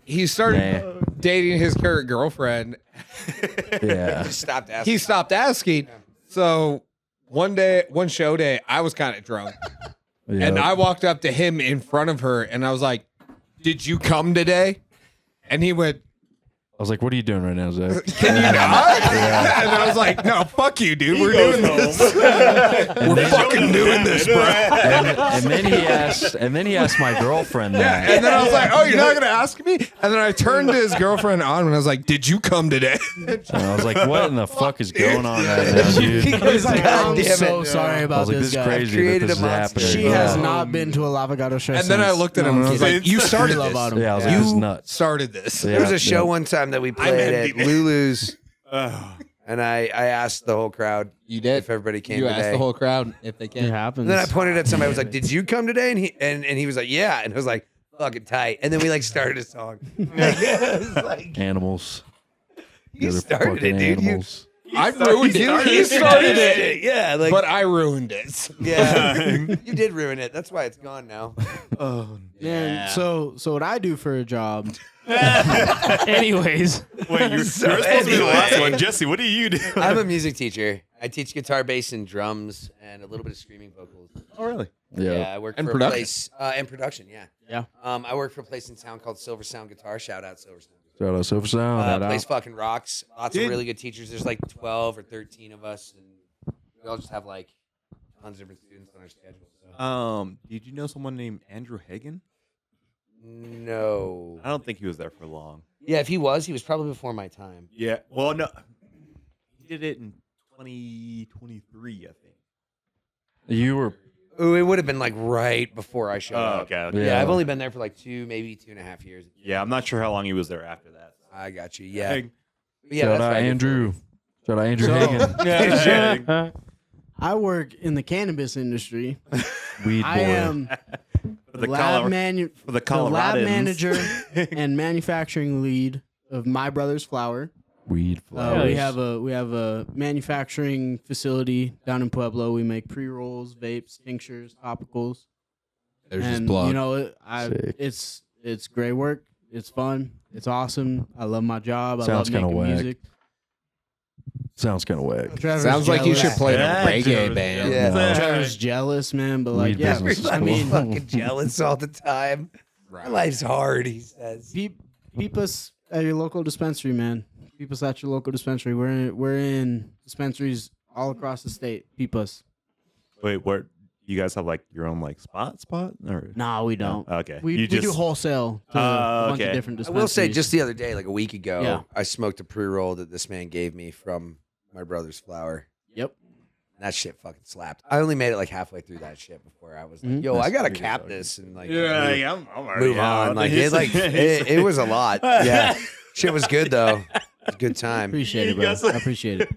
He started dating his current girlfriend. Yeah. Stopped asking. He stopped asking. So one show day, I was kind of drunk, and I walked up to him in front of her, and I was like, "Did you come today?" And he went, I was like, "What are you doing right now, Zach?" "Can you not?" And I was like, "No, fuck you, dude. We're doing this. We're fucking doing this, bro." And then he asked my girlfriend that. And then I was like, "Oh, you're not gonna ask me?" And then I turned to his girlfriend on, and I was like, "Did you come today?" And I was like, "What in the fuck is going on right now, dude?" He's like, God I'm damn so it. sorry I about was like, this "This is guy. crazy that Created this a is monster. happening." She has Yeah. not been to a LavaGato show. And then I since. looked at him No, and I I'm was kidding. like, "You started We love this. Autumn. Yeah, I was like, "This is You nuts." started this." There was Yeah, a show yeah. one time that we played at envied it. Lulu's, Oh. and I asked the whole crowd You did. if everybody came You today. asked the whole crowd if they It can. happens. And then I pointed at somebody. I was like, "Did you come today?" And he was like, "Yeah." And I was like, "Fucking tight." And then we like started a song. Like, it was like, Animals. you They're started it, fucking dude. animals. I ruined it. You started it, Yeah, like but I ruined it. yeah, you did ruin it. That's why it's gone now. Oh, Man, so what I do for a job? Anyways, wait, you're So supposed to be the last anyway. one. Jesse, what do you do? I'm a music teacher. I teach guitar, bass, and drums, and a little bit of screaming vocals. Oh, really? Yeah. I work And for production. a place and production. Yeah, Yeah. I work for a place in town called Silver Sound Guitar. Shout out Silver Sound. Shout out Silver Sound. Place fucking rocks. Lots of Dude. really good teachers. There's like 12 or 13 of us, and we all just have like tons of different students on our schedule. So. Did you know someone named Andrew Hagen? No. I don't think he was there for long. Yeah, if he was probably before my time. Yeah. Well, no. He did it in 2023, I think. You were Ooh, it would have been like right before I showed Oh, up. okay. okay. Yeah, Yeah. I've only been there for like maybe 2.5 years. Yeah, I'm not sure how long he was there after that. I got you. Yeah. Hey, But yeah, Shout that's out what I do for a Andrew. living. Shout out Andrew So- Hagen. yeah. I work in the cannabis industry. Weed boy. I am For the the, lab, Color- for the the lab Coloradans. manager and manufacturing lead of My Brother's Flower. Weed flowers. We have a manufacturing facility down in Pueblo. We make pre-rolls, vapes, tinctures, topicals. There's And, his plug. you know, Sick. it's great work. It's fun. It's awesome. I love my job. I Sounds love kinda making whack. music. Sounds kind of whack. Trevor's Sounds like you should jealous. play in a Yeah, reggae dude. band. Yeah. Trevor's jealous, man. But like, Weed yeah, business is I cool. mean, fucking jealous all the time. My life's hard, he says. peep us at your local dispensary, man. Peep us at your local dispensary. We're in dispensaries all across the state. Peep us. Wait, where you guys have like your own like spot or? Nah, we don't. Okay. We You do just- wholesale to a bunch of okay. different I dispensaries. will say, just the other day, like a week ago, Yeah. I smoked a pre-roll that this man gave me from my brother's flower. Yep. That shit fucking slapped. I only made it like halfway through that shit before I was like, yo, I gotta cap this and like move on. Like it was a lot. Yeah. Shit was good though. It was a good time. Appreciate it, bro. I appreciate it.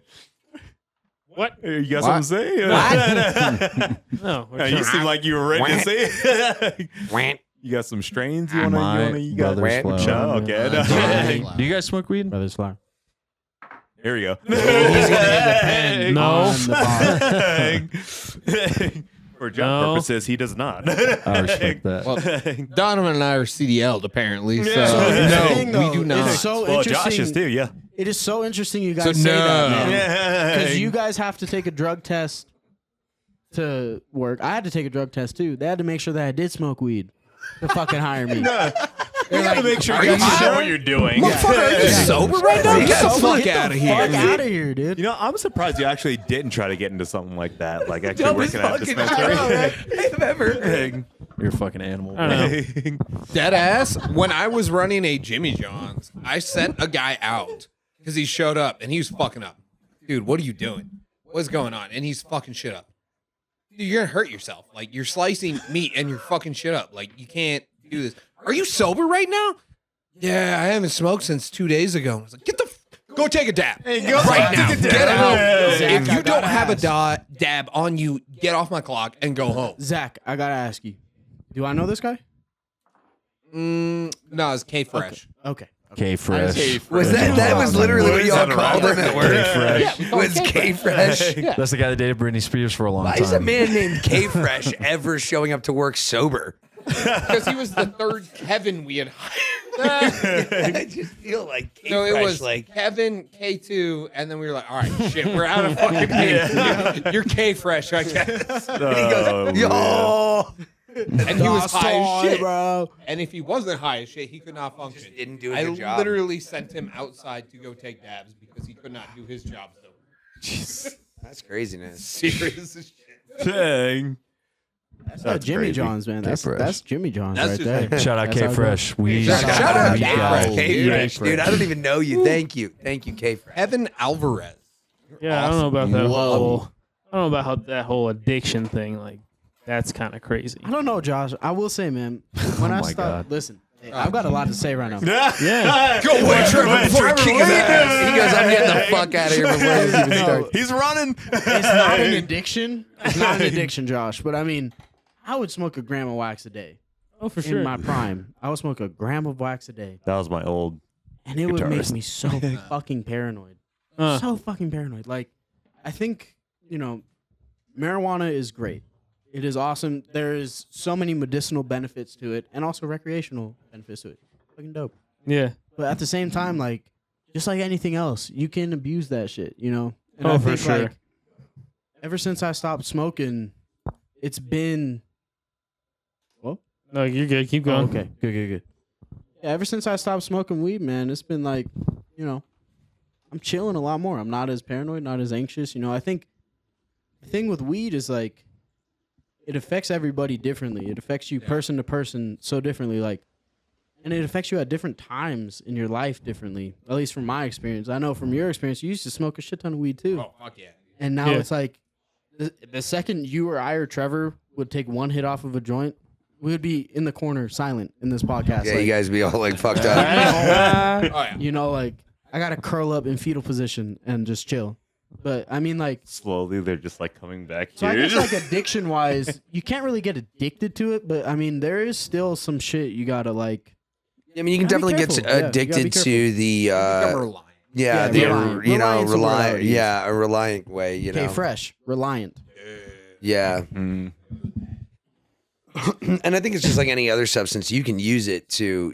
What? You got something to say? No. You seem like you were ready to say it. You got some strains you wanna you got brother's flower. Oh, okay. Do you guys smoke weed? Brothers Flower. Here we go. He's gonna hit the pen No. on the bar. For John purposes, he does not. I respect that. Well, Donovan and I are CDL'd apparently, so Yeah. no, we do not. It's so Well, interesting. Josh is too, yeah. It is so interesting you guys So say that, no. man. Because you guys have to take a drug test to work. I had to take a drug test too. They had to make sure that I did smoke weed to fucking hire me. You gotta make sure you know what you're doing. Motherfucker, are you sober right now? Get the fuck out of Fuck here. out of here, dude. You know, I'm surprised you actually didn't try to get into something like that. Like actually working at a dispensary. You're a fucking animal. I don't know. Dead ass. When I was running a Jimmy John's, I sent a guy out because he showed up and he was fucking up. Dude, what are you doing? What's going on? And he's fucking shit up. Dude, you're gonna hurt yourself. Like you're slicing meat and you're fucking shit up. Like you can't do this. Are you sober right now? Yeah, I haven't smoked since 2 days ago. I was like, go take a dab. Go right take now. a dab. Get out. Zach, If I you don't gotta have a ask. dab on you, get off my clock and go home. Zach, I gotta ask you. Do I know this guy? No, it's K Fresh. Okay. K-Fresh. Was that was literally what y'all called him at work? K-Fresh. Was K Fresh? That's the guy that dated Britney Spears for a long Why time. is a man named K Fresh ever showing up to work sober? Because he was the third Kevin we had hired. I just feel like K So Fresh, it was like Kevin, K2, and then we were like, all right, shit, we're out of fucking names. You're K Fresh, I guess. and he goes, yo. And he was high as shit. bro. And if he wasn't high as shit, he could not function. didn't do a I good job. literally sent him outside to go take dabs because he could not do his job so That's craziness. serious as shit. Dang. That's Jimmy crazy. John's, man. K-Fresh. That's Jimmy John's That's right just- there. Shout out That's how it K-Fresh. We Shout out we K got Fresh. K it. Fresh, dude. I don't even know you. Thank you, K Fresh. Evan Alvarez. Yeah, I don't know about that Whoa. whole. I don't know about that whole addiction thing. Like, that's kind of crazy. I don't know, Josh. I will say, man, when I my start, God. listen, I've got a lot to say right now. Yeah. Go away, Trevor, before I kick his ass. He goes, I'm getting the fuck out of here before this even starts. He's running. It's not an addiction. It's not an addiction, Josh. But I mean, I would smoke a gram of wax a day. Oh, for In sure. my prime, I would smoke a gram of wax a day, That was my old. and it would make Guitarist. me so fucking paranoid. Uh. So fucking paranoid. Like, I think, marijuana is great. It is awesome. There is so many medicinal benefits to it, and also recreational benefits to it. Fucking dope. Yeah. But at the same time, like, just like anything else, you can abuse that shit, And Oh, I for think, sure. like, ever since I stopped smoking, it's been. No, you're good. Keep Oh, going. okay. Good. Yeah, ever since I stopped smoking weed, man, it's been like, I'm chilling a lot more. I'm not as paranoid, not as anxious. I think the thing with weed is like, it affects everybody differently. It affects you person to person so differently. Like, and it affects you at different times in your life differently. At least from my experience. I know from your experience, you used to smoke a shit ton of weed too. Oh, fuck yeah. And now Yeah. it's like, the second you or I or Trevor would take one hit off of a joint, we would be in the corner silent in this podcast. Yeah, like, you guys be all like fucked up. Oh, yeah. like, I gotta curl up in fetal position and just chill. But I mean, like, Slowly, they're just like coming back so I here. guess like addiction wise, you can't really get addicted to it. But I mean, there is still some shit you gotta like. I mean, you can Gotta be definitely get careful. Yeah, you gotta be addicted careful. to the, Become reliant. yeah, Yeah, reliant. Reliant's the word I would use. a reliant way, you know. Okay, fresh, reliant. Yeah. Mm. And I think it's just like any other substance. You can use it to,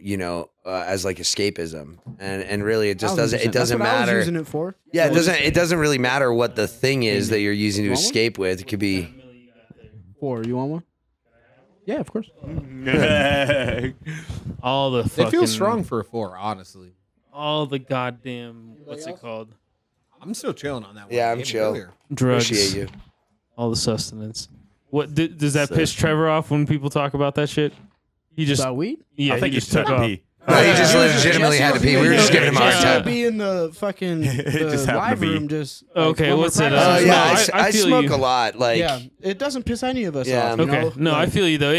as like escapism, and really it just doesn't. 1000%. It doesn't That's what I was matter. using it for. Yeah, it doesn't. It doesn't really matter what the thing is that you're using to Want one? escape with. It could be. You want one? Yeah, of course. All the They fucking. feel strong for a 4, honestly. All the goddamn. What's it called? I'm still chilling on that one. Yeah, I'm Gave me chill. earlier. Drugs. Appreciate you. All the sustenance. What does that piss Trevor off when people talk about that shit? He just About weed? yeah. I think he he's just took took off. pee. No, he just legitimately had to pee. We were just giving him a hard Jesse time. would be in the fucking just the happened to live be. room just. Okay, when we're what's it, practicing. No, Yeah, I I feel smoke you. a lot. Like, Yeah, it doesn't piss any of us Yeah. off. You Okay, know? no, I Like, feel you though.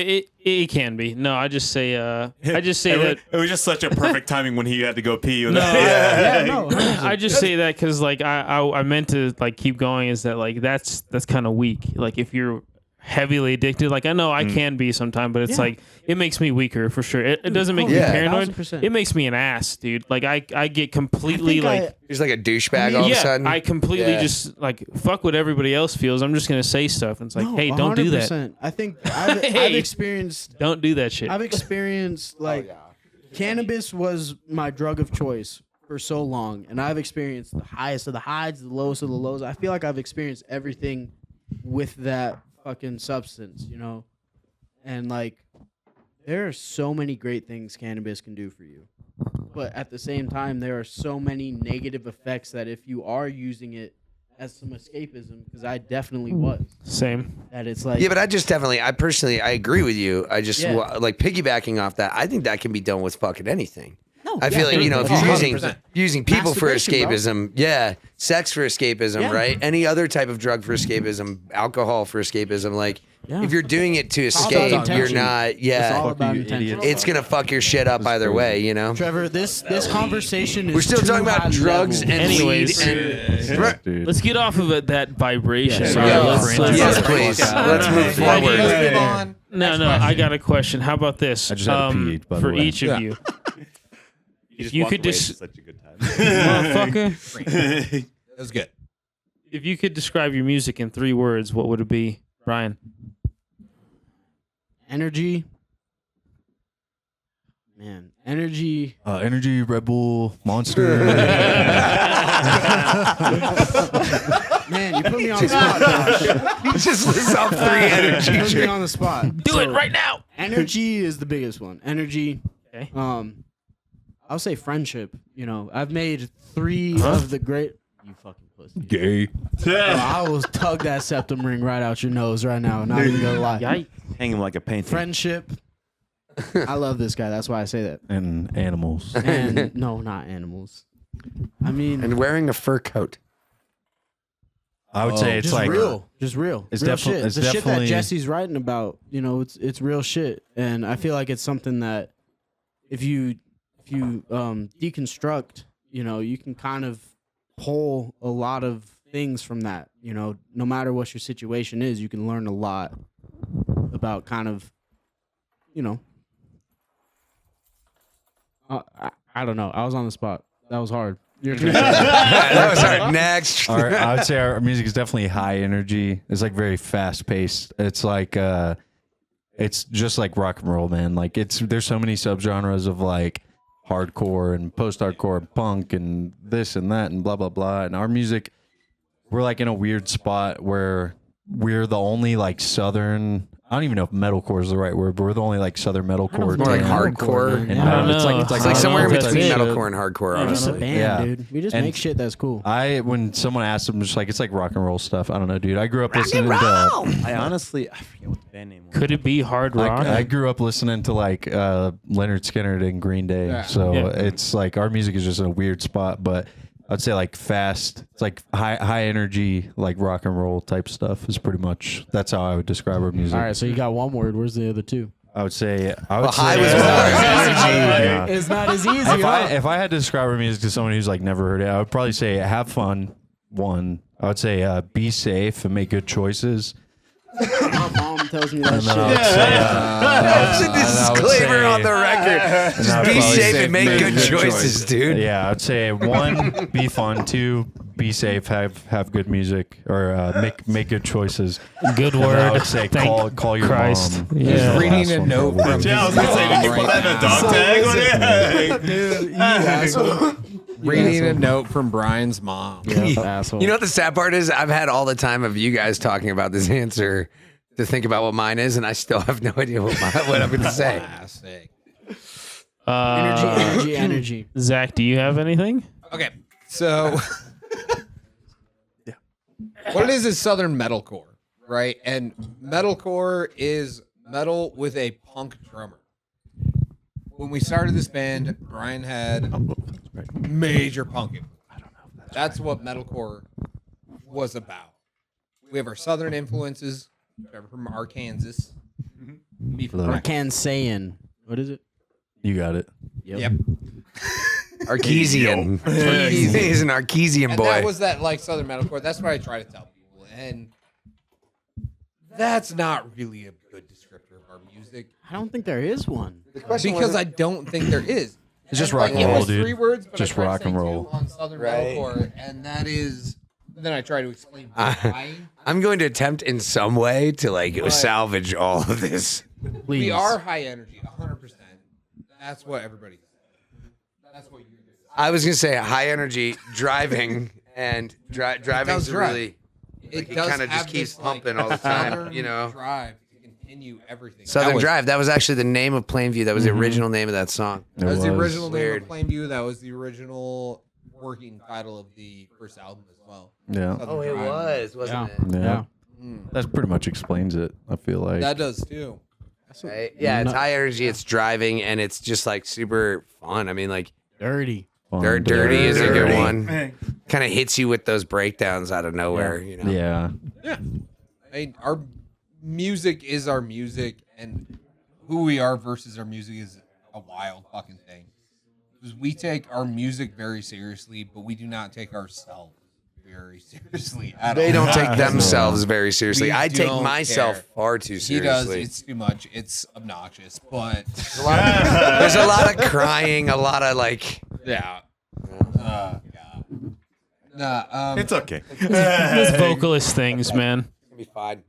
It can be. No, I just say that. It was just such a perfect timing when he had to go pee. No, yeah, no. I just say that because like I meant to like keep going. Is that like that's kind of weak. Like if you're heavily addicted, like I know I can be sometimes, but it's Yeah. like it makes me weaker for sure. It doesn't make me Yeah. paranoid. 1000%. It makes me an ass, dude. Like I get completely like. he's like a douchebag all of a Yeah, sudden. I completely Yeah. just like fuck what everybody else feels. I'm just gonna say stuff, and it's like, No, hey, don't do that. 100%. I think I've Hey. experienced. Don't do that shit. I've experienced like cannabis was my drug of choice for so long, and I've experienced the highest of the highs, the lowest of the lows. I feel like I've experienced everything with that fucking substance, you know, and like there are so many great things cannabis can do for you, but at the same time, there are so many negative effects that if you are using it as some escapism, because I definitely was, Same. that it's like Yeah, but I personally agree with you. I just Yeah. like piggybacking off that. I think that can be done with fucking anything. No, I feel like, you know, if you're 100%. using people for Masturbation, bro. escapism, yeah, sex for escapism, Yeah. right? Any other type of drug for escapism, alcohol for escapism, like Yeah. if you're doing it to all escape, about you're intention. not, It's yeah, all about you intention. idiots. it's gonna fuck your shit up either way, you know? Trevor, this conversation is We're still too talking about high drugs level. and Anyways. weed and Dude. Let's get off of that vibration. Yeah. Sorry, Yeah. let's- Yes, please. Let's move Yeah. forward. Let's move on. No, I got a question. How about this? I just had to pee, by the for way. each of Yeah. you, If you could just such a good time. motherfucker. That was good. If you could describe your music in 3 words, what would it be, Bryan? Energy. Man, energy. Energy, Red Bull, Monster. Man, you put me on the spot, Josh. He just lists off 3 energy You put me drinks. on the spot. Do it right now. Energy is the biggest one. Energy. Okay. I'll say friendship. You know, I've made 3 of the great. You fucking pussy. Gay. Bro, I will tug that septum ring right out your nose right now. Not even gonna lie. Yikes. Hang him like a painting. Friendship. I love this guy. That's why I say that. And animals. And no, not animals. I mean, And wearing a fur coat. I would say it's just like real, just real. It's real defi- shit. it's The shit that definitely- Jesse's writing about, you know, it's real shit, and I feel like it's something that if you deconstruct, you know, you can kind of pull a lot of things from that. You know, no matter what your situation is, you can learn a lot about kind of, you know. I don't know. I was on the spot. That was hard. Your turn. That was hard. Next. I would say our music is definitely high energy. It's like very fast paced. It's like it's just like rock and roll, man. Like there's so many subgenres of like hardcore and post-hardcore and punk and this and that and blah blah blah. And our music, we're like in a weird spot where we're the only like southern. I don't even know if metalcore is the right word, but we're the only like southern metalcore. More like band. hardcore. And, I don't it's know. like It's like I don't somewhere in know if between that's it. metalcore and hardcore, We're just a honestly. band, Yeah. dude. We just And make shit that's cool. when someone asks them, just like it's like rock and roll stuff. I don't know, dude. I grew up listening to. I honestly, I forget what the band name was. Could it be hard rock? I grew up listening to like Leonard Skinner and Green Day, so Yeah. it's like our music is just in a weird spot. But I'd say like fast, it's like high energy, like rock and roll type stuff is pretty much that's how I would describe our music. All right, so you got one word. Where's the other 2? I would say high was more energy. Yeah. It's not as easy. If I had to describe our music to someone who's like never heard it, I would probably say have fun. One, I would say be safe and make good choices. My mom tells me that And then shit. I would say, That's a and I would disclaimer say- on the record. and Just I would be probably safe say and make good choices, dude. Yeah, I'd say 1, be fun. 2, be safe. Have good music or make good choices. Good And then word. I would say Thank call your Christ. mom. Yeah. is the Reading last a one, note probably. from Yeah, I was gonna say, did you put that in a dog tag? Dude, you asshole. Reading a note from Brian's mom. Yeah, asshole. You know what the sad part is? I've had all the time of you guys talking about this answer to think about what mine is, and I still have no idea what I'm going to say. Classic. energy. Zach, do you have anything? Okay, so what it is Southern metalcore, right? And metalcore is metal with a punk drummer. when we started this band, Bryan had major punk influence. That's what metalcore was about. We have our southern influences. Trevor from Arkansas. Me from Arkansayan. What is it? You got it. Yep. Arkeesian. He's an Arkeesian And boy. that was that like southern metalcore. That's what I try to tell people. And that's not really a good descriptor of our music. I don't think there is one. Because I don't think there is. It's just And, rock and it roll, was dude. 3 words, but Just I tried to rock and say roll. 2 on southern Right. metalcore, and that is. Then I try to explain why. I'm going to attempt in some way to like Right. salvage all of this. Please. We are high energy, 100%. That's what everybody says. That's what you're saying. I was gonna say high energy driving and driving does is drive. really It it does kind of just have keeps this, like, pumping all the time, southern you know. drive to continue everything. Southern that was, Drive. That was actually the name of Plainview. That was the original name of that song. That was the original Weird. name of Plainview. That was the original working title of the first album as well. Yeah. Southern Drive. wasn't Yeah. Yeah. That pretty much explains it. I feel like. That does too. Right? Yeah, it's high energy. It's driving, and it's just like super fun. I mean, like Dirty. fun, dirty is a good dirty. one. Kind of hits you with those breakdowns out of nowhere. You know. Yeah. I mean, our music is our music, and who we are versus our music is a wild fucking thing. Because we take our music very seriously, but we do not take ourselves very seriously at They all. don't take themselves very seriously. We I take don't myself care. far too He does. seriously. It's too much. It's obnoxious, but There's a lot of crying, a lot of like. yeah. Nah, It's okay. Those vocalist things, man. It's gonna be fine.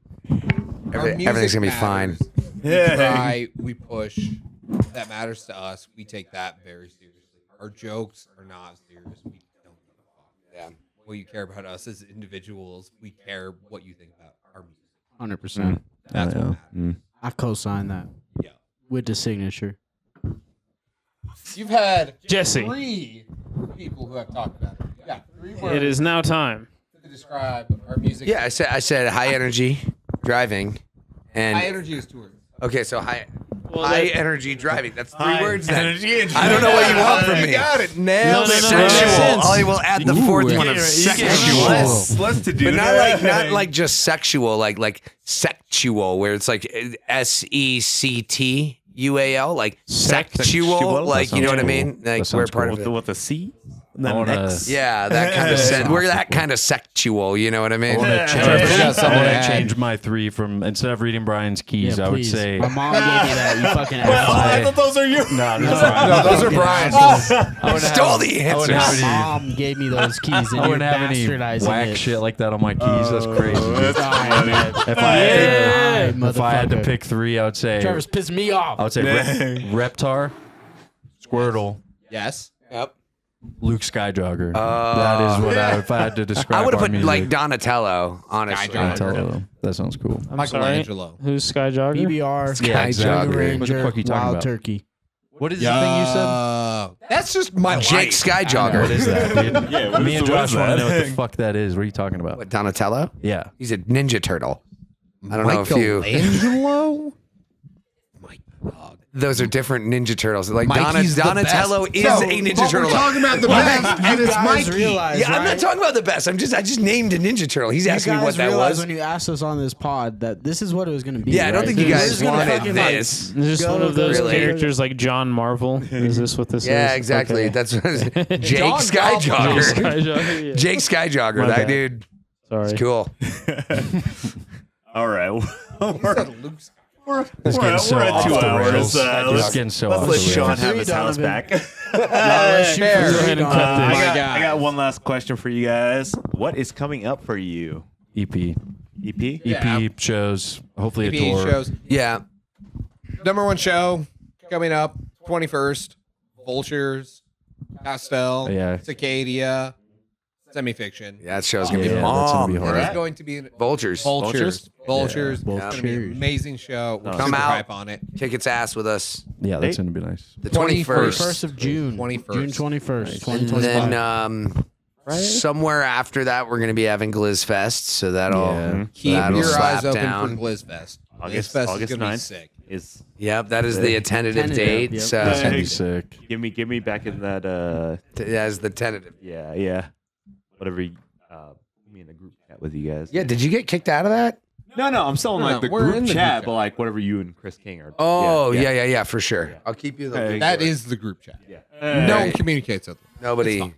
our Everything's music gonna be fine. matters. We try, we push. That matters to us. We take that very seriously. Our jokes are not serious. We don't give a fuck. Yeah. What you care about us as individuals. We care what you think about our music. 100%. That's Yeah. what matters. I co-sign that Yeah. with the signature. You've had Jesse. 3 people who have talked about it. Yeah, 3 words It is now time. to describe our music. Yeah, I said high energy driving, and High energy is 2 words. okay, so high Well, high that- energy driving. That's 3 High words. Then. energy and I don't know what you want from me. Got it. Nailed No, it. no, no, no, Sexual. no. I will add the 4th one of sexual. less to do. But not like just sexual, like sexual, where it's like SECTUAL, like sexual, like you know what I mean? Like That we're sounds part cool. of it. with a C. I wanna- Yeah, that kind of sense. We're that kind of sexual, you know what I mean? I want to Trevor's got change, something to add. change my 3 from instead of reading Brian's keys, I would please. say. My mom gave me that. You fucking Oh, I asshole. thought those are yours. No, No, those are Brian's. Stole the I wouldn't answers. have My any, mom gave me those keys, and I you're wouldn't have any bastardizing whack it. shit like that on my keys. That's crazy. That's Alright, man. If I had to, Yeah, if I had to motherfucker. pick 3, I would say Trevor's pissing me off. I would say Reptar, Squirtle, Yes. Yep. Luke Skyjogger. That is what if I had to describe. I would have our put music. like Donatello, honestly. Donatello. That sounds cool. I'm sorry. Michelangelo. Who's Skyjogger? BBR, Yeah, exactly. Ranger, What the fuck are you talking Wild about? Turkey. What is the thing you said? That's just my Jake life. Skyjogger. What is that, dude? Yeah, what Me is and the- what Josh is want to that? know what the fuck that is. What are you talking about? What, Donatello? Yeah. He's a Ninja Turtle. I don't know if you. Michelangelo? My dog. Those are different Ninja Turtles. Like Mikey's the Donatello best. is No, a Ninja but Turtle. We're talking about the best, and it's guys Mikey. realize, Yeah, I'm not right? talking about the best. I just named a Ninja Turtle. He's You asking me what guys that realized was. when you asked us on this pod that this is what it was going to be. Yeah, I don't right? think you We're guys just gonna wanted fucking, like, this. Is this Go one of those really. characters like John Marvel? Is this what this Yeah, is? exactly. Okay. That's what Jake John Skyjogger. Skyjogger, yeah. Jake Skyjogger. My That bad. dude. Sorry. It's cool. All right. He said Luke's- It's getting so at off 2 the hours. rails. Let's It's getting so off let the Sean rails. have his house Donovan. back. Let's shoot Fair. for Go ahead and cut I this. got, guys. I got one last question for you guys. What is coming up for you? EP. EP? Yeah. shows. Hopefully a EP tour. shows. Yeah. #1 show coming up 21st. Vultures, Castel, Yeah. Cicadia, Semi-Fiction. Yeah, that show's going to be Yeah, that's gonna be bomb. hard. It is going to be Vultures. Vultures. Vultures. Yeah. It's going to be an amazing show. We're Come super out. hype on it. Kick its ass with us. Yeah, that's gonna be nice. The 21st. 1st of June. 21st. June 21st, And 2025. then somewhere after that, we're going to be having Glizz Fest. So that'll Yeah. Keep that'll your slap eyes open down. for Blizzfest. August Fest is August gonna be 9th sick. is. Yep, that is the tentative date. Yep. So That's gonna Hey. be sick. Give me back in that. as the tentative. Yeah. Whatever. Me in a group chat with you guys. Yeah, did you get kicked out of that? No, I'm still in No, like the we're in group the chat, group but chat. like whatever you and Chris King are. Oh, yeah, for sure. Yeah. I'll keep you the Hey. link That to it. is the group chat. Yeah. No Hey. one communicates with them. Nobody. It's fine.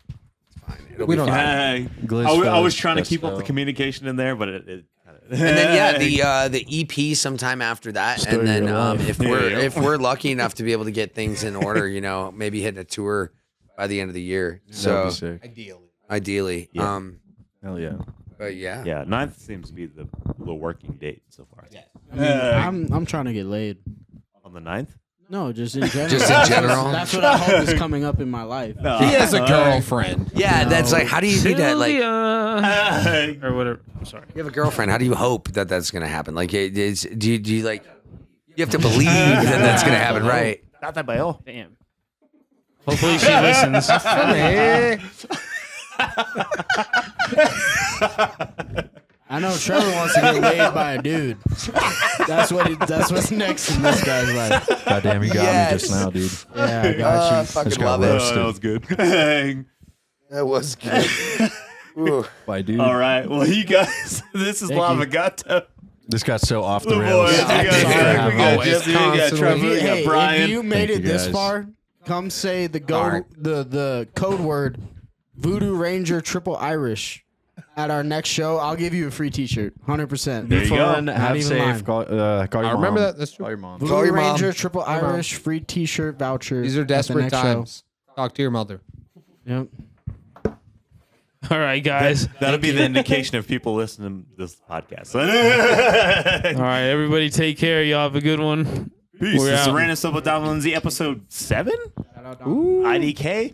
It's fine. It'll We be don't fine. Hey. Glitch I was Fest, trying to keep up the Festo. communication in there, but it kinda... And then the EP sometime after that, Story and then of your life. if we're lucky enough to be able to get things in order, maybe hitting a tour by the end of the year. That'd So be sick. ideally, Yeah. Hell yeah. but yeah. 9th seems to be the working date so far. I mean, I'm trying to get laid. On the 9th? No, just in general. Just in general? That's what I hope is coming up in my life. No. He has a girlfriend. Yeah, that's like, how do you do that? Like, you Sylvia. Or whatever. I'm sorry. have a girlfriend. How do you hope that that's gonna happen? Like, do you like? You have to believe that that's gonna happen, right? Not that by all. Damn. Hopefully she listens. I know Trevor wants to get laid by a dude. That's what's next in this guy's life. Goddamn, you got Yes. me just now, dude. Yeah, I got you. Fucking Just got love it. roasted. That was good. That was good. Ooh. Bye, dude. All right. Well, you guys, this is Thank you. LavaGato. This got so off the The rails. boys. We got Eric, we got Always Jesse, we got constantly. Trevor, we got Hey, Bryan. if you made Thank it you, this guys. far, come say the Alright. the code word Voodoo Ranger Triple Irish at our next show. I'll give you a free T-shirt, 100%. There you go. Fun, Not have even safe. mine. Call your I remember mom. that. That's true. Call your mom. Call Voodoo your mom. Ranger Triple Your mom. Irish free T-shirt voucher. These are at the desperate next show. times. Talk to your mother. Yep. All right, guys. That'll be the indication of people listening to this podcast. All right, everybody take care. Y'all have a good one. Peace. We're This is out. Random Stuff with Donovan and Lindsay, episode 7? Shout out, IDK.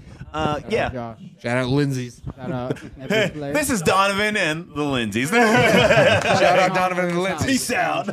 Yeah. Josh. Shout out Lindsay's. Shout out. Epic Play. This is Donovan and the Lindsays. Shout out Donovan and Lindsay. Peace out.